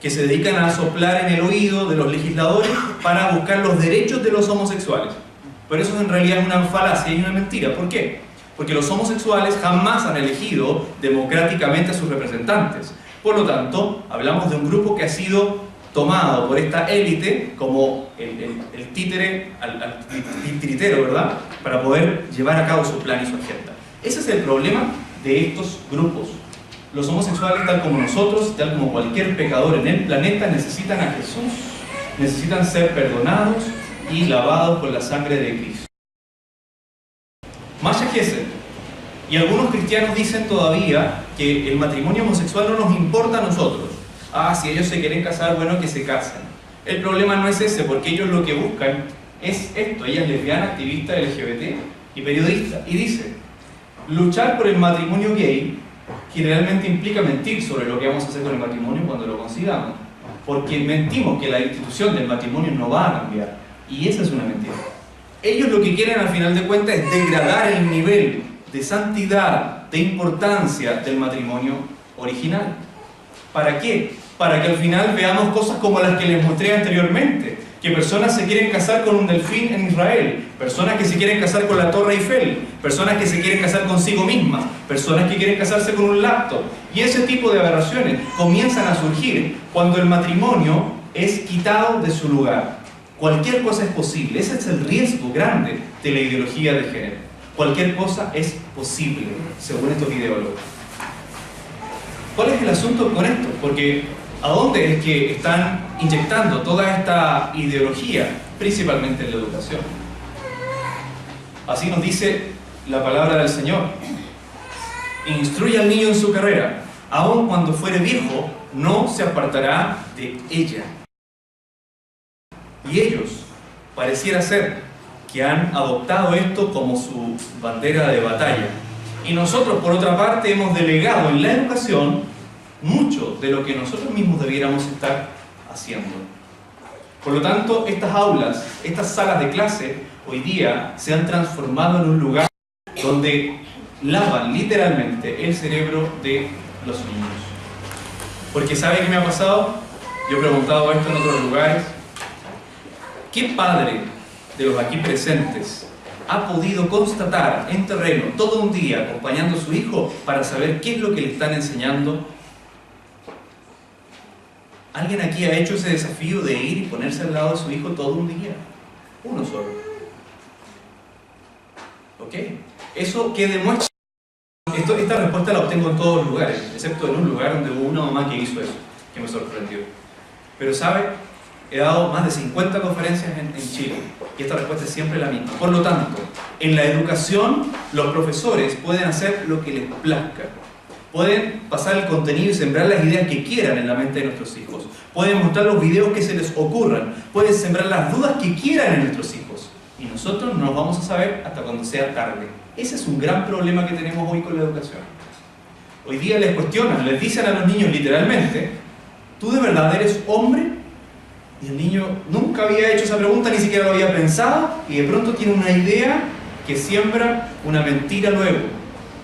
que se dedican a soplar en el oído de los legisladores para buscar los derechos de los homosexuales. Pero eso en realidad es una falacia y una mentira. ¿Por qué? Porque los homosexuales jamás han elegido democráticamente a sus representantes. Por lo tanto, hablamos de un grupo que ha sido tomado por esta élite como el títere al titiritero, ¿verdad? Para poder llevar a cabo su plan y su agenda. Ese es el problema de estos grupos. Los homosexuales, tal como nosotros, tal como cualquier pecador en el planeta, necesitan a Jesús, necesitan ser perdonados y lavados con la sangre de Cristo. Masha Gessen y algunos cristianos dicen todavía que el matrimonio homosexual no nos importa a nosotros. Si ellos se quieren casar, bueno, que se casen. El problema no es ese, porque ellos lo que buscan es esto. Ella es lesbiana, activista LGBT y periodista. Y dice, luchar por el matrimonio gay generalmente implica mentir sobre lo que vamos a hacer con el matrimonio cuando lo consigamos. Porque mentimos que la institución del matrimonio no va a cambiar. Y esa es una mentira. Ellos lo que quieren al final de cuentas es degradar el nivel de santidad, de importancia del matrimonio original. ¿Para qué? Para que al final veamos cosas como las que les mostré anteriormente. Que personas se quieren casar con un delfín en Israel, personas que se quieren casar con la Torre Eiffel, personas que se quieren casar consigo mismas, personas que quieren casarse con un laptop. Y ese tipo de aberraciones comienzan a surgir cuando el matrimonio es quitado de su lugar. Cualquier cosa es posible. Ese es el riesgo grande de la ideología de género. Cualquier cosa es posible, según estos ideólogos. ¿Cuál es el asunto con esto? Porque ¿a dónde es que están inyectando toda esta ideología? Principalmente en la educación. Así nos dice la palabra del Señor. Instruye al niño en su carrera, aun cuando fuere viejo, no se apartará de ella. Y ellos, pareciera ser, que han adoptado esto como su bandera de batalla. Y nosotros, por otra parte, hemos delegado en la educación mucho de lo que nosotros mismos debiéramos estar haciendo. Por lo tanto, estas aulas, estas salas de clase, hoy día se han transformado en un lugar donde lavan literalmente el cerebro de los niños. Porque ¿sabe qué me ha pasado? Yo he preguntado esto en otros lugares. ¿Qué padre de los aquí presentes ha podido constatar en terreno todo un día acompañando a su hijo para saber qué es lo que le están enseñando? ¿Alguien aquí ha hecho ese desafío de ir y ponerse al lado de su hijo todo un día? Uno solo. ¿Ok? Eso que demuestra... Esta respuesta la obtengo en todos los lugares, excepto en un lugar donde hubo una mamá que hizo eso, que me sorprendió. Pero ¿sabe? He dado más de 50 conferencias en Chile y esta respuesta es siempre la misma. Por lo tanto, en la educación los profesores pueden hacer lo que les plazca. Pueden pasar el contenido y sembrar las ideas que quieran en la mente de nuestros hijos. Pueden mostrar los videos que se les ocurran. Pueden sembrar las dudas que quieran en nuestros hijos. Y nosotros no nos vamos a saber hasta cuando sea tarde. Ese es un gran problema que tenemos hoy con la educación. Hoy día les cuestionan, les dicen a los niños literalmente, ¿tú de verdad eres hombre? Y el niño nunca había hecho esa pregunta, ni siquiera lo había pensado, y de pronto tiene una idea que siembra una mentira luego.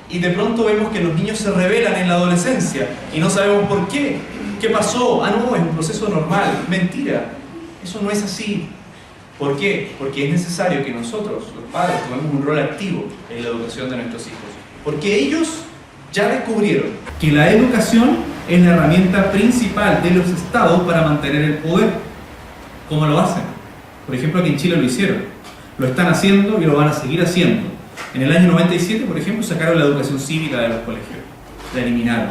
Y de pronto vemos que los niños se rebelan en la adolescencia y no sabemos por qué. ¿Qué pasó? Ah, no, es un proceso normal. Mentira. Eso no es así. ¿Por qué? Porque es necesario que nosotros, los padres, tomemos un rol activo en la educación de nuestros hijos. Porque ellos ya descubrieron que la educación es la herramienta principal de los estados para mantener el poder. ¿Cómo lo hacen? Por ejemplo, aquí en Chile lo hicieron. Lo están haciendo y lo van a seguir haciendo. En el año 97, por ejemplo, sacaron la educación cívica de los colegios. La eliminaron.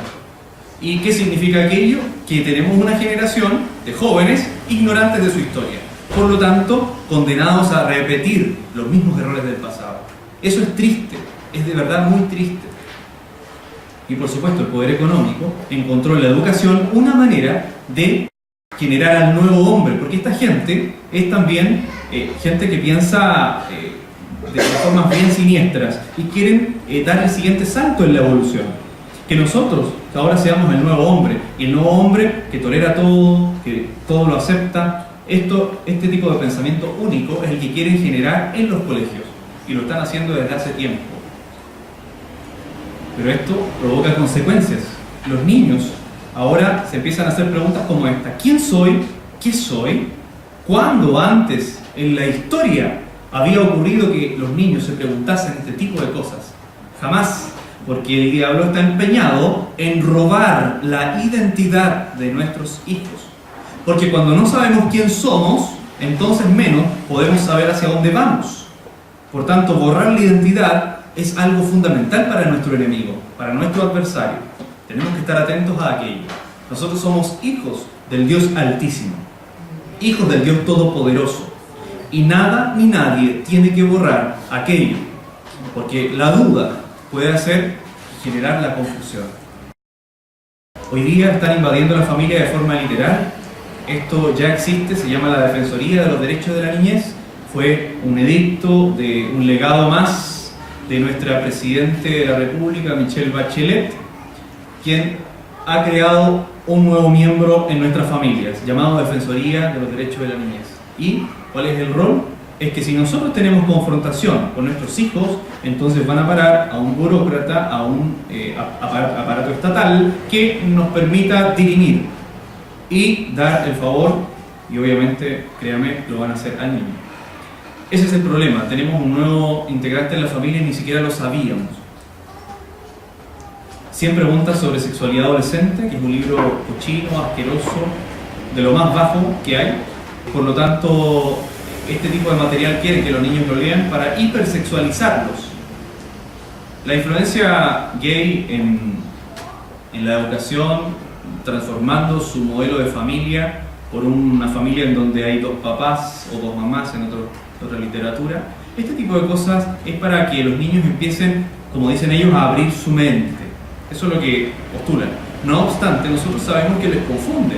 ¿Y qué significa aquello? Que tenemos una generación de jóvenes ignorantes de su historia. Por lo tanto, condenados a repetir los mismos errores del pasado. Eso es triste. Es de verdad muy triste. Y por supuesto, el poder económico encontró en la educación una manera de generar al nuevo hombre, porque esta gente es también gente que piensa de formas bien siniestras y quieren dar el siguiente salto en la evolución. Que nosotros ahora seamos el nuevo hombre, y el nuevo hombre que tolera todo, que todo lo acepta. Este tipo de pensamiento único es el que quieren generar en los colegios, y lo están haciendo desde hace tiempo. Pero esto provoca consecuencias. Los niños ahora se empiezan a hacer preguntas como esta: ¿quién soy? ¿Qué soy? ¿Cuándo antes en la historia había ocurrido que los niños se preguntasen este tipo de cosas? Jamás, porque el diablo está empeñado en robar la identidad de nuestros hijos. Porque cuando no sabemos quién somos, entonces menos podemos saber hacia dónde vamos. Por tanto, borrar la identidad es algo fundamental para nuestro enemigo, para nuestro adversario. Tenemos que estar atentos a aquello. Nosotros somos hijos del Dios Altísimo, hijos del Dios Todopoderoso. Y nada ni nadie tiene que borrar aquello, porque la duda puede hacer y generar la confusión. Hoy día están invadiendo la familia de forma literal. Esto ya existe, se llama la Defensoría de los Derechos de la Niñez. Fue un edicto, de un legado más de nuestra Presidente de la República, Michelle Bachelet, quien ha creado un nuevo miembro en nuestras familias, llamado Defensoría de los Derechos de la Niñez. ¿Y cuál es el rol? Es que si nosotros tenemos confrontación con nuestros hijos, entonces van a parar a un burócrata, a un aparato estatal que nos permita dirimir y dar el favor, y obviamente, créame, lo van a hacer al niño. Ese es el problema, tenemos un nuevo integrante en la familia y ni siquiera lo sabíamos. 100 preguntas sobre sexualidad adolescente, que es un libro cochino, asqueroso, de lo más bajo que hay. Por lo tanto, este tipo de material quiere que los niños lo lean para hipersexualizarlos. La influencia gay en la educación, transformando su modelo de familia por una familia en donde hay 2 papás o 2 mamás en otra literatura. Este tipo de cosas es para que los niños empiecen, como dicen ellos, a abrir su mente. Eso es lo que postulan. No obstante, nosotros sabemos que les confunde,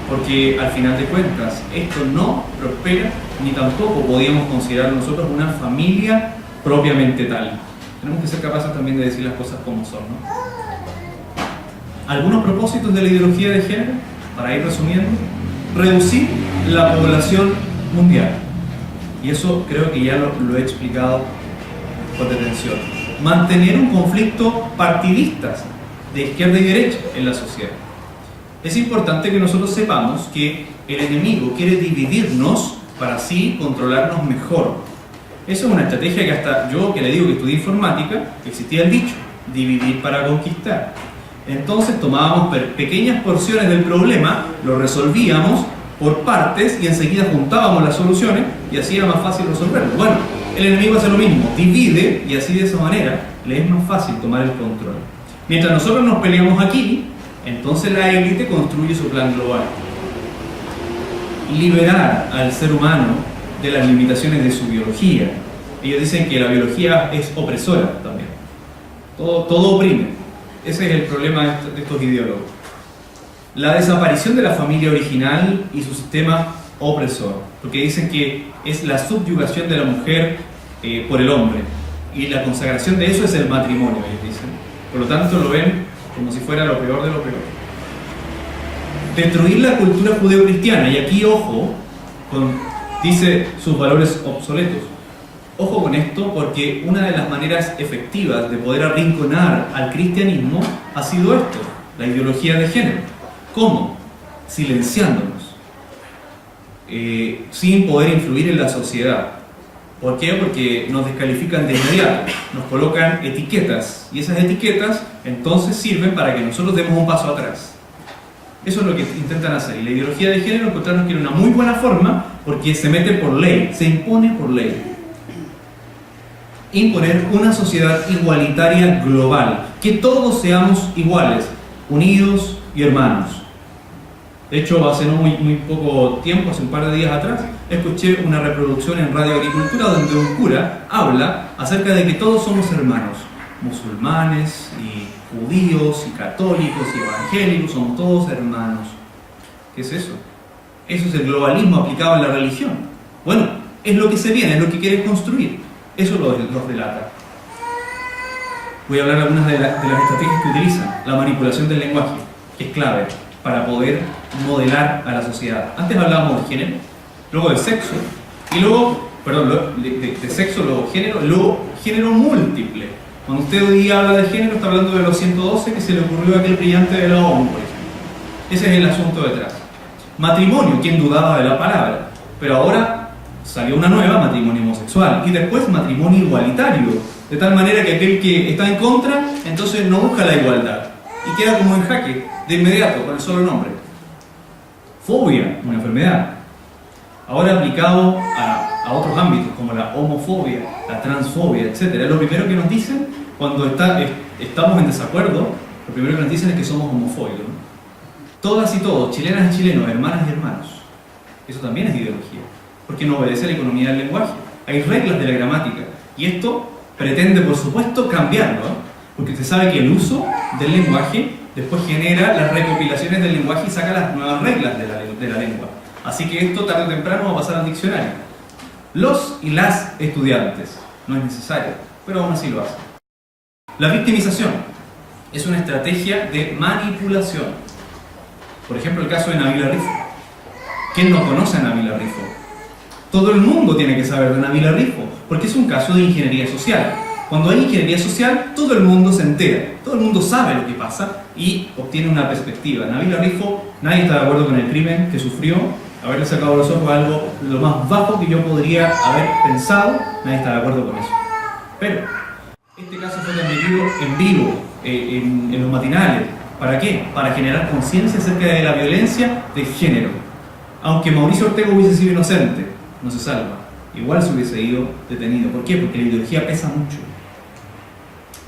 porque al final de cuentas esto no prospera, ni tampoco podíamos considerar nosotros una familia propiamente tal. Tenemos que ser capaces también de decir las cosas como son, ¿no? Algunos propósitos de la ideología de género, para ir resumiendo: reducir la población mundial. Y eso creo que ya lo he explicado con detención. Mantener un conflicto partidista de izquierda y derecha en la sociedad. Es importante que nosotros sepamos que el enemigo quiere dividirnos para así controlarnos mejor. Esa es una estrategia que hasta yo, que le digo que estudié informática, existía el dicho: dividir para conquistar. Entonces tomábamos pequeñas porciones del problema, lo resolvíamos por partes y enseguida juntábamos las soluciones y así era más fácil resolverlo. Bueno, el enemigo hace lo mismo, divide, y así de esa manera le es más fácil tomar el control. Mientras nosotros nos peleamos aquí, entonces la élite construye su plan global. Liberar al ser humano de las limitaciones de su biología. Ellos dicen que la biología es opresora también. Todo oprime. Ese es el problema de estos ideólogos. La desaparición de la familia original y su sistema opresor, porque dicen que es la subyugación de la mujer por el hombre, y la consagración de eso es el matrimonio, ellos dicen. Por lo tanto lo ven como si fuera lo peor de lo peor. Destruir la cultura judeocristiana, y aquí ojo, dice sus valores obsoletos. Ojo con esto, porque una de las maneras efectivas de poder arrinconar al cristianismo ha sido esto, la ideología de género. ¿Cómo? Silenciándonos, sin poder influir en la sociedad. ¿Por qué? Porque nos descalifican de inmediato, nos colocan etiquetas, y esas etiquetas entonces sirven para que nosotros demos un paso atrás. Eso es lo que intentan hacer, y la ideología de género encontraron que era una muy buena forma, porque se mete por ley, se impone por ley. Imponer una sociedad igualitaria global, que todos seamos iguales, unidos y hermanos. De hecho, hace no muy poco tiempo, hace un par de días atrás, escuché una reproducción en Radio Agricultura donde un cura habla acerca de que todos somos hermanos, musulmanes y judíos y católicos y evangélicos, somos todos hermanos. ¿Qué es eso? Eso es el globalismo aplicado en la religión. Bueno, es lo que se viene, es lo que quieren construir. Eso los delata. Voy a hablar algunas de las estrategias que utilizan. La manipulación del lenguaje, que es clave para poder modelar a la sociedad. Antes hablábamos de género, luego de sexo, y luego, de sexo, luego género múltiple. Cuando usted hoy día habla de género, está hablando de los 112 que se le ocurrió a aquel brillante de la ONU, por ejemplo. Ese es el asunto detrás. Matrimonio, ¿quién dudaba de la palabra? Pero ahora salió una nueva, matrimonio homosexual, y después matrimonio igualitario, de tal manera que aquel que está en contra, entonces no busca la igualdad, y queda como en jaque, de inmediato, con el solo nombre. Fobia, una enfermedad. Ahora aplicado a otros ámbitos, como la homofobia, la transfobia, etc. Lo primero que nos dicen, cuando estamos en desacuerdo, lo primero que nos dicen es que somos homofóbicos, ¿no? Todas y todos, chilenas y chilenos, hermanas y hermanos. Eso también es ideología, porque no obedece a la economía del lenguaje. Hay reglas de la gramática, y esto pretende, por supuesto, cambiarlo, ¿eh? Porque se sabe que el uso del lenguaje después genera las recopilaciones del lenguaje y saca las nuevas reglas de la lengua. Así que esto tarde o temprano va a pasar al diccionario. Los y las estudiantes, no es necesario, pero aún así lo hacen. La victimización es una estrategia de manipulación. Por ejemplo, el caso de Nabila Rifo. ¿Quién no conoce a Nabila Rifo? Todo el mundo tiene que saber de Nabila Rifo, porque es un caso de ingeniería social. Cuando hay ingeniería social, todo el mundo se entera, todo el mundo sabe lo que pasa y obtiene una perspectiva. Nabila Rifo, nadie está de acuerdo con el crimen que sufrió, haberle sacado los ojos algo lo más bajo que yo podría haber pensado, nadie está de acuerdo con eso. Pero este caso fue transmitido en vivo, en los matinales. ¿Para qué? Para generar conciencia acerca de la violencia de género. Aunque Mauricio Ortega hubiese sido inocente, no se salva. Igual se hubiese ido detenido. ¿Por qué? Porque la ideología pesa mucho.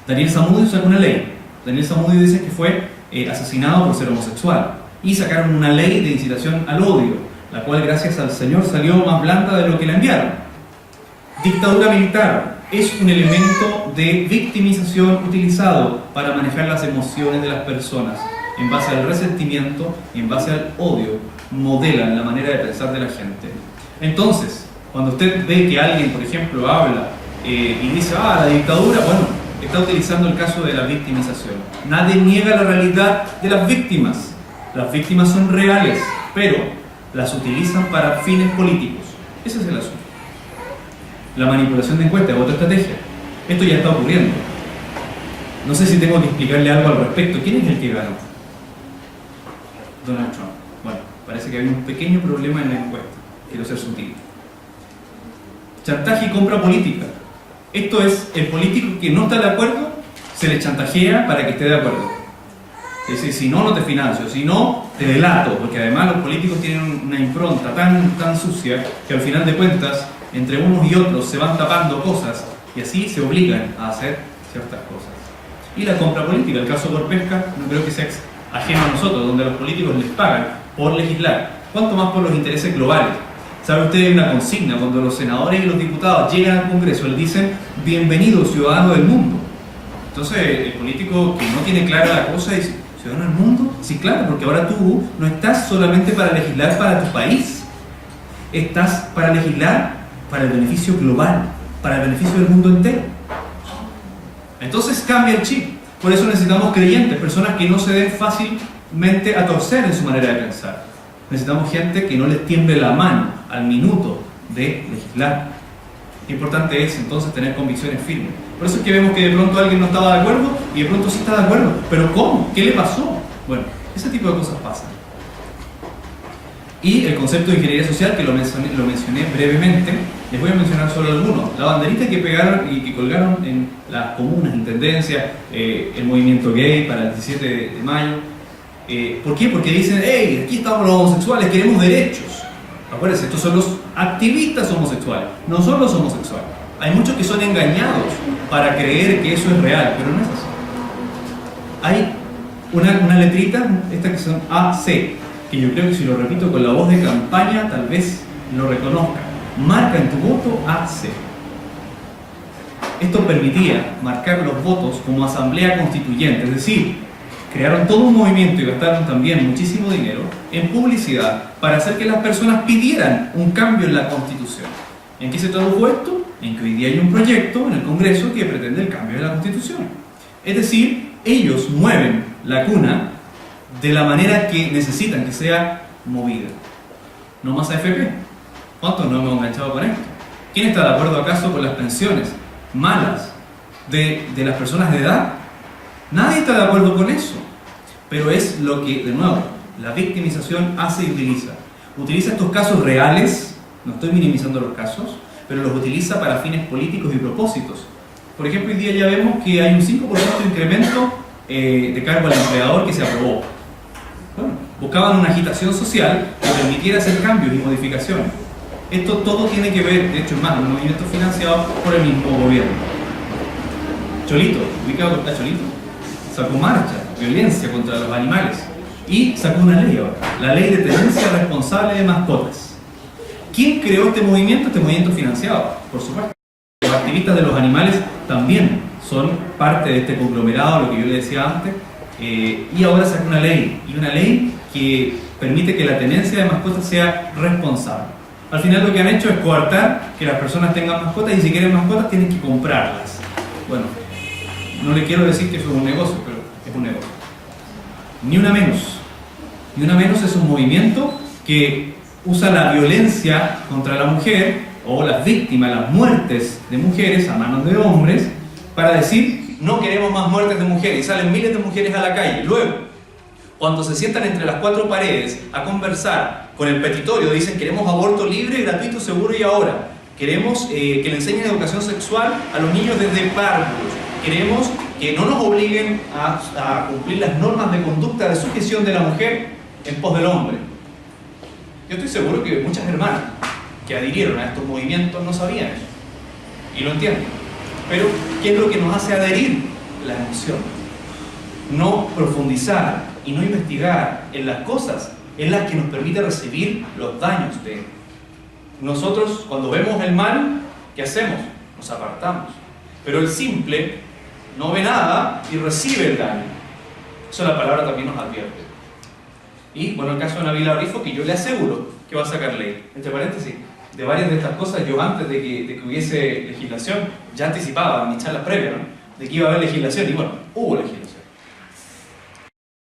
Daniel Zamudio sacó una ley. Daniel Zamudio dice que fue asesinado por ser homosexual. Y sacaron una ley de incitación al odio, la cual gracias al Señor salió más blanda de lo que la enviaron. Dictadura militar es un elemento de victimización utilizado para manejar las emociones de las personas. En base al resentimiento y en base al odio, modelan la manera de pensar de la gente. Entonces, cuando usted ve que alguien, por ejemplo, habla y dice, la dictadura, bueno, está utilizando el caso de la victimización. Nadie niega la realidad de las víctimas. Las víctimas son reales, pero las utilizan para fines políticos. Ese es el asunto. La manipulación de encuestas es otra estrategia. Esto ya está ocurriendo. No sé si tengo que explicarle algo al respecto. ¿Quién es el que ganó? Donald Trump. Bueno, parece que hay un pequeño problema en la encuesta. Quiero ser sutil. Chantaje y compra política. Esto es, el político que no está de acuerdo, se le chantajea para que esté de acuerdo. Es decir, si no, no te financio, si no, te delato, porque además los políticos tienen una impronta tan sucia que al final de cuentas, entre unos y otros se van tapando cosas y así se obligan a hacer ciertas cosas. Y la compra política, el caso Corpesca, no creo que sea ajeno a nosotros, donde los políticos les pagan por legislar, cuanto más por los intereses globales. ¿Sabe usted? Hay una consigna, cuando los senadores y los diputados llegan al Congreso, les dicen, bienvenido ciudadano del mundo. Entonces el político que no tiene clara la cosa dice, ¿ciudadano del mundo? Sí, claro, porque ahora tú no estás solamente para legislar para tu país, estás para legislar para el beneficio global, para el beneficio del mundo entero. Entonces cambia el chip. Por eso necesitamos creyentes, personas que no se den fácilmente a torcer en su manera de pensar. Necesitamos gente que no les tiemble la mano al minuto de legislar. Importante es entonces tener convicciones firmes. Por eso es que vemos que de pronto alguien no estaba de acuerdo y de pronto sí está de acuerdo. ¿Pero cómo? ¿Qué le pasó? Bueno, ese tipo de cosas pasan. Y el concepto de ingeniería social, que lo mencioné brevemente, les voy a mencionar solo algunos. La banderita que pegaron y que colgaron en las comunas, intendencias, el movimiento gay para el 17 de mayo. ¿Por qué? Porque dicen, hey, aquí estamos los homosexuales, queremos derechos. Acuérdense, estos son los activistas homosexuales, no son los homosexuales. Hay muchos que son engañados para creer que eso es real, pero no es así. Hay una letrita, esta que son AC, que yo creo que si lo repito con la voz de campaña, tal vez lo reconozca. Marca en tu voto AC. Esto permitía marcar los votos como asamblea constituyente, es decir, crearon todo un movimiento y gastaron también muchísimo dinero en publicidad para hacer que las personas pidieran un cambio en la Constitución. ¿En qué se tradujo esto? En que hoy día hay un proyecto en el Congreso que pretende el cambio de la Constitución. Es decir, ellos mueven la cuna de la manera que necesitan que sea movida. No más AFP. ¿Cuántos no hemos enganchado con esto? ¿Quién está de acuerdo acaso con las pensiones malas de las personas de edad? Nadie está de acuerdo con eso, pero es lo que, de nuevo, la victimización hace y utiliza. Utiliza estos casos reales, no estoy minimizando los casos, pero los utiliza para fines políticos y propósitos. Por ejemplo, hoy día ya vemos que hay un 5% de incremento de cargo al empleador que se aprobó. Bueno, buscaban una agitación social que permitiera hacer cambios y modificaciones. Esto todo tiene que ver, de hecho, más un movimiento financiado por el mismo gobierno. Cholito, ubicado con Cholito, sacó marcha, violencia contra los animales y sacó una ley ahora, la ley de tenencia responsable de mascotas. ¿Quién creó este movimiento? Este movimiento financiado, por supuesto. Los activistas de los animales también son parte de este conglomerado, lo que yo le decía antes, y ahora saca una ley, y una ley que permite que la tenencia de mascotas sea responsable. Al final lo que han hecho es coartar que las personas tengan mascotas, y si quieren mascotas tienen que comprarlas. Bueno, no le quiero decir que eso es un negocio, pero es un negocio. Ni una menos. Ni una menos es un movimiento que usa la violencia contra la mujer, o las víctimas, las muertes de mujeres a manos de hombres, para decir, no queremos más muertes de mujeres, y salen miles de mujeres a la calle. Luego, cuando se sientan entre las cuatro paredes a conversar con el petitorio, dicen, queremos aborto libre, gratuito, seguro y ahora. Queremos que le enseñen educación sexual a los niños desde párvulos. Queremos que no nos obliguen a cumplir las normas de conducta de sujeción de la mujer en pos del hombre. Yo estoy seguro que muchas hermanas que adhirieron a estos movimientos no sabían eso. Y lo entiendo. Pero, ¿qué es lo que nos hace adherir? La emoción. No profundizar y no investigar en las cosas en las que nos permite recibir los daños de él. Nosotros, cuando vemos el mal, ¿qué hacemos? Nos apartamos. Pero el simple no ve nada y recibe el daño. Eso la palabra también nos advierte. Y, bueno, el caso de Nabila Rifo, que yo le aseguro que va a sacar ley. Entre paréntesis, de varias de estas cosas, yo antes de que hubiese legislación, ya anticipaba en mis charlas previas, ¿no?, de que iba a haber legislación, y bueno, hubo legislación.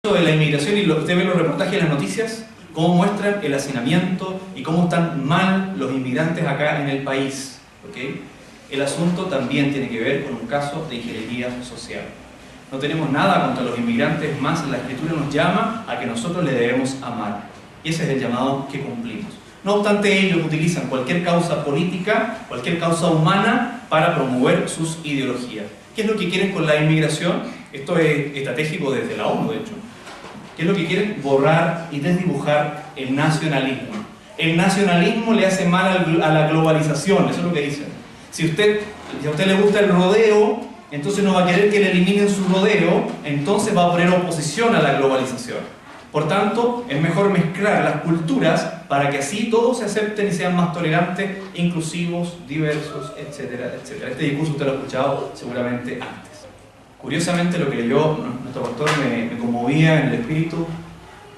De la inmigración, y usted ve los reportajes en las noticias, cómo muestran el hacinamiento y cómo están mal los inmigrantes acá en el país. ¿Okay? El asunto también tiene que ver con un caso de ingeniería social. No tenemos nada contra los inmigrantes, más la Escritura nos llama a que nosotros le debemos amar. Y ese es el llamado que cumplimos. No obstante, ellos utilizan cualquier causa política, cualquier causa humana para promover sus ideologías. ¿Qué es lo que quieren con la inmigración? Esto es estratégico desde la ONU, de hecho. ¿Qué es lo que quieren? Borrar y desdibujar el nacionalismo. El nacionalismo le hace mal a la globalización, eso es lo que dicen. Si a usted le gusta el rodeo, entonces no va a querer que le eliminen su rodeo, entonces va a poner oposición a la globalización. Por tanto, es mejor mezclar las culturas para que así todos se acepten y sean más tolerantes, inclusivos, diversos, etcétera, etcétera. Este discurso usted lo ha escuchado seguramente antes. Curiosamente, lo que leyó nuestro pastor me conmovía en el espíritu,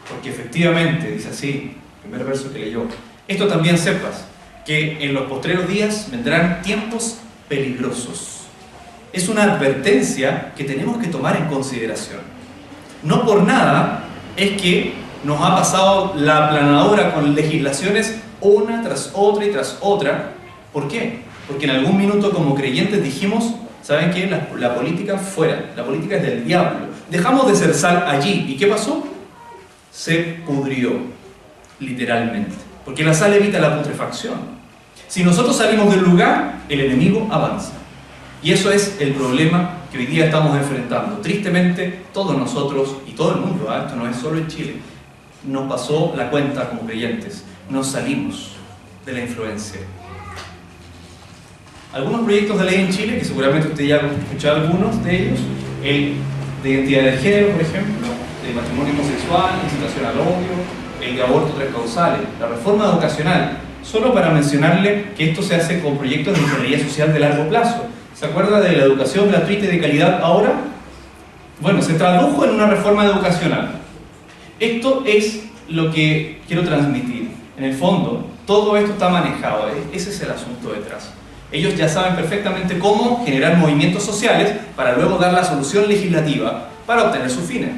porque efectivamente, dice así, el primer verso que leyó: esto también sepas, que en los postreros días vendrán tiempos peligrosos. Es una advertencia que tenemos que tomar en consideración. No por nada es que nos ha pasado la aplanadora con legislaciones una tras otra y tras otra. ¿Por qué? Porque en algún minuto como creyentes dijimos, ¿saben qué? La política fuera, la política es del diablo. Dejamos de ser sal allí. ¿Y qué pasó? Se pudrió, literalmente. Porque la sal evita la putrefacción. Si nosotros salimos del lugar, el enemigo avanza. Y eso es el problema que hoy día estamos enfrentando. Tristemente, todos nosotros y todo el mundo, esto no es solo en Chile, nos pasó la cuenta como creyentes. Nos salimos de la influencia. Algunos proyectos de ley en Chile, que seguramente usted ya ha escuchado algunos de ellos, el de identidad de género, por ejemplo, de matrimonio homosexual, incitación al odio, el de aborto 3 causales, la reforma educacional, solo para mencionarle que esto se hace con proyectos de ingeniería social de largo plazo. ¿Se acuerda de la educación gratuita y de calidad ahora? Bueno, se tradujo en una reforma educacional. Esto es lo que quiero transmitir. En el fondo, todo esto está manejado, ese es el asunto detrás. Ellos ya saben perfectamente cómo generar movimientos sociales para luego dar la solución legislativa para obtener sus fines.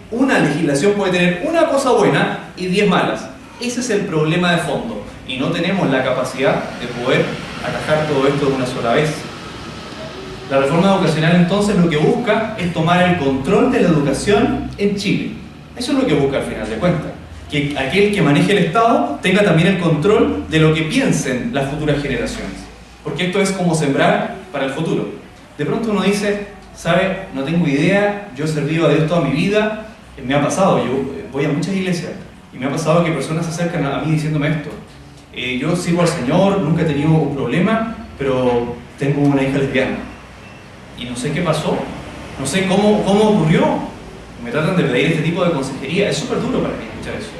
Una legislación puede tener una cosa buena y 10 malas. Ese es el problema de fondo. Y no tenemos la capacidad de poder atajar todo esto de una sola vez. La reforma educacional entonces lo que busca es tomar el control de la educación en Chile. Eso es lo que busca al final de cuentas. Que aquel que maneje el Estado tenga también el control de lo que piensen las futuras generaciones. Porque esto es como sembrar para el futuro. De pronto uno dice, ¿sabe? No tengo idea, yo he servido a Dios toda mi vida, me ha pasado, yo voy a muchas iglesias y me ha pasado que personas se acercan a mí diciéndome esto. Yo sirvo al Señor, nunca he tenido un problema, pero tengo una hija lesbiana. Y no sé qué pasó, no sé cómo ocurrió. Me tratan de pedir este tipo de consejería. Es súper duro para mí escuchar eso.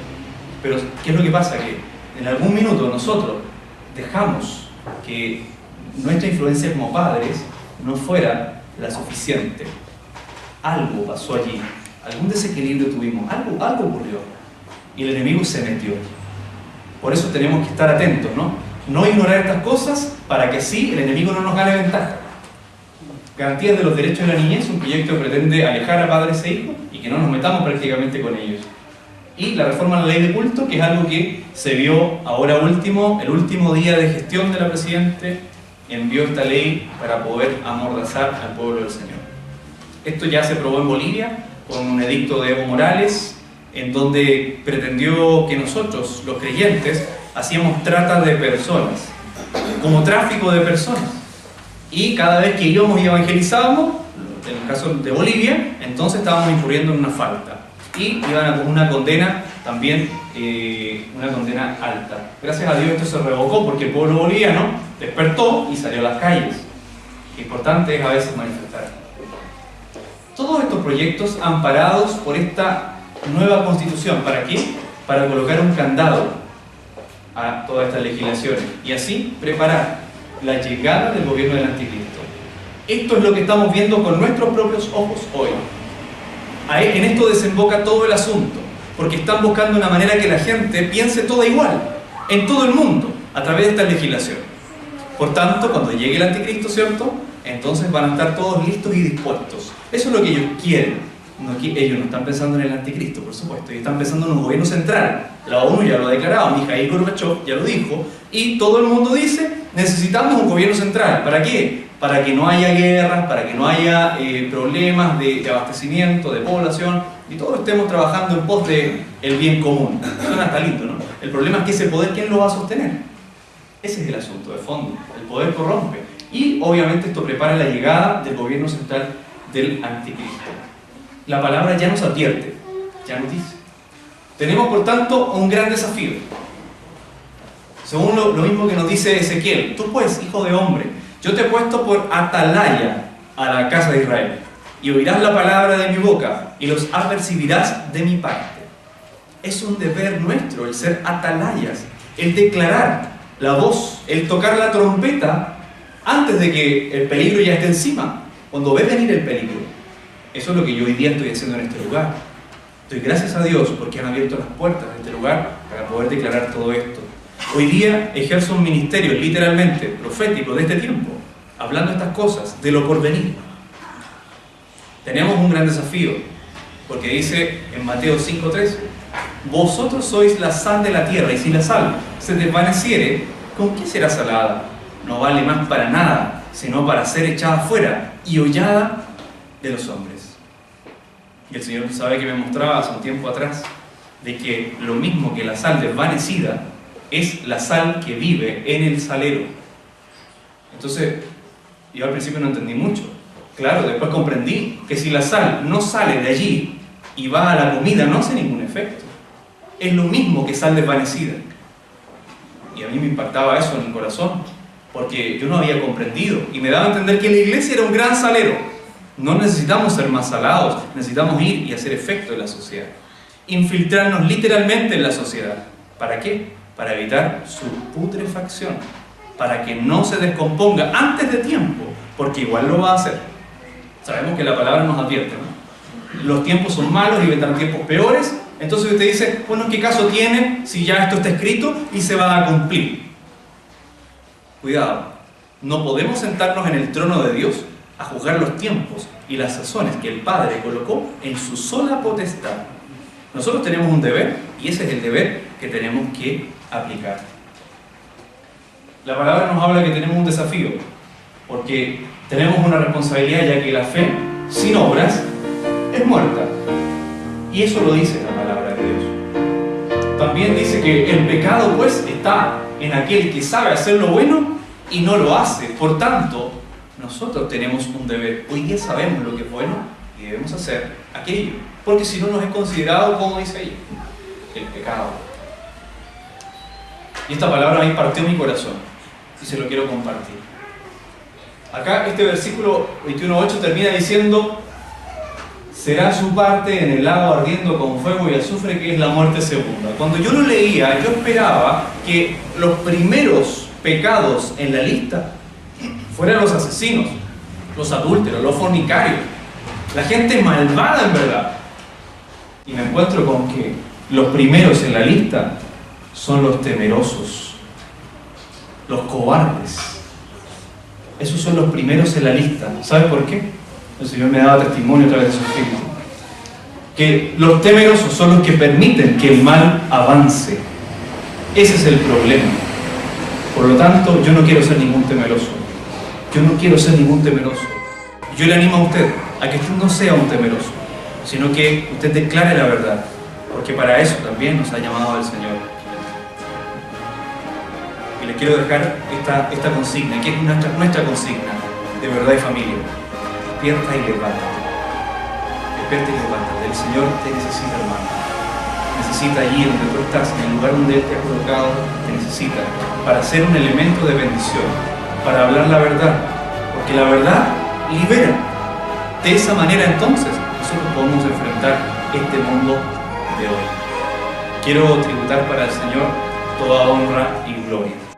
Pero ¿qué es lo que pasa? Que en algún minuto nosotros dejamos que nuestra influencia como padres no fuera la suficiente. Algo pasó allí algún desequilibrio tuvimos, algo ocurrió y el enemigo se metió. Por eso tenemos que estar atentos, no ignorar estas cosas para que así el enemigo no nos gane ventaja. Garantías de los derechos de la niñez, un proyecto que pretende alejar a padres e hijos y que no nos metamos prácticamente con ellos. Y la reforma a la ley de culto, que es algo que se vio ahora último, el último día de gestión de la Presidente, envió esta ley para poder amordazar al pueblo del Señor. Esto ya se probó en Bolivia con un edicto de Evo Morales, en donde pretendió que nosotros, los creyentes, hacíamos trata de personas, como tráfico de personas. Y cada vez que íbamos y evangelizábamos, en el caso de Bolivia, entonces estábamos incurriendo en una falta. Y iban a una condena también, una condena alta. Gracias a Dios esto se revocó porque el pueblo boliviano despertó y salió a las calles. Lo importante es a veces manifestar. Todos estos proyectos amparados por esta nueva constitución, ¿para qué? Para colocar un candado a todas estas legislaciones y así preparar la llegada del gobierno del anticristo. Esto es lo que estamos viendo con nuestros propios ojos hoy. En esto desemboca todo el asunto, porque están buscando una manera que la gente piense toda igual, en todo el mundo, a través de esta legislación. Por tanto, cuando llegue el anticristo, ¿cierto? Entonces van a estar todos listos y dispuestos. Eso es lo que ellos quieren. Ellos no están pensando en el anticristo, por supuesto, ellos están pensando en un gobierno central. La ONU ya lo ha declarado, Mikhail Gorbachev ya lo dijo, y todo el mundo dice, necesitamos un gobierno central. ¿Para qué? Para que no haya guerras, para que no haya problemas de abastecimiento, de población, y todos estemos trabajando en pos del bien común. Suena hasta lindo, ¿no? El problema es que ese poder, ¿quién lo va a sostener? Ese es el asunto de fondo. El poder corrompe. Y obviamente esto prepara la llegada del gobierno central del anticristo. La palabra ya nos advierte, ya nos dice. Tenemos por tanto un gran desafío. Según lo mismo que nos dice Ezequiel, tú pues, hijo de hombre, yo te he puesto por atalaya a la casa de Israel, y oirás la palabra de mi boca, y los apercibirás de mi parte. Es un deber nuestro el ser atalayas, el declarar la voz, el tocar la trompeta antes de que el peligro ya esté encima, cuando ve venir el peligro. Eso es lo que yo hoy día estoy haciendo en este lugar. Doy gracias a Dios porque han abierto las puertas de este lugar para poder declarar todo esto. Hoy día ejerzo un ministerio literalmente profético de este tiempo, hablando estas cosas, de lo porvenir. Tenemos un gran desafío, porque dice en Mateo 5:13, vosotros sois la sal de la tierra, y si la sal se desvaneciere, ¿con qué será salada? No vale más para nada, sino para ser echada fuera y hollada de los hombres. Y el Señor sabe que me mostraba hace un tiempo atrás de que lo mismo que la sal desvanecida es la sal que vive en el salero. Entonces, yo al principio no entendí mucho. Claro, después comprendí que si la sal no sale de allí y va a la comida, no hace ningún efecto. Es lo mismo que sal desvanecida. Y a mí me impactaba eso en el corazón, porque yo no había comprendido y me daba a entender que la iglesia era un gran salero. No necesitamos ser más salados, necesitamos ir y hacer efecto en la sociedad. Infiltrarnos literalmente en la sociedad. ¿Para qué? Para evitar su putrefacción, para que no se descomponga antes de tiempo, porque igual lo va a hacer. Sabemos que la palabra nos advierte, ¿no? Los tiempos son malos y vendrán tiempos peores. Entonces usted dice, bueno, ¿qué caso tiene si ya esto está escrito y se va a cumplir? Cuidado, no podemos sentarnos en el trono de Dios a juzgar los tiempos y las sazones que el Padre colocó en su sola potestad. Nosotros tenemos un deber, y ese es el deber que tenemos que aplicar. La palabra nos habla que tenemos un desafío, porque tenemos una responsabilidad, ya que la fe sin obras es muerta. Y eso lo dice la palabra de Dios. También dice que el pecado pues está en aquel que sabe hacer lo bueno y no lo hace. Por tanto, nosotros tenemos un deber. Hoy día sabemos lo que es bueno y debemos hacer aquello, porque si no nos es considerado, como dice ahí, el pecado. Y esta palabra a mí partió mi corazón y se lo quiero compartir. Acá este versículo 21:8 termina diciendo: será su parte en el lago ardiendo con fuego y azufre, que es la muerte segunda. Cuando yo lo leía, yo esperaba que los primeros pecados en la lista fueran los asesinos, los adúlteros, los fornicarios, la gente malvada en verdad. Y me encuentro con que los primeros en la lista son los temerosos, los cobardes. Esos son los primeros en la lista. ¿Sabe por qué? El Señor me daba testimonio a través de su Espíritu. Que los temerosos son los que permiten que el mal avance. Ese es el problema. Por lo tanto, yo no quiero ser ningún temeroso. Yo no quiero ser ningún temeroso. Yo le animo a usted a que usted no sea un temeroso, sino que usted declare la verdad, porque para eso también nos ha llamado el Señor. Y le quiero dejar esta consigna, que es nuestra consigna de verdad y familia. Despierta y levántate. Despierta y levántate. El Señor te necesita, hermano. Necesita allí donde tú estás, en el lugar donde Él te ha colocado, te necesita para ser un elemento de bendición, para hablar la verdad, porque la verdad libera. De esa manera entonces nosotros podemos enfrentar este mundo de hoy. Quiero tributar para el Señor toda honra y gloria.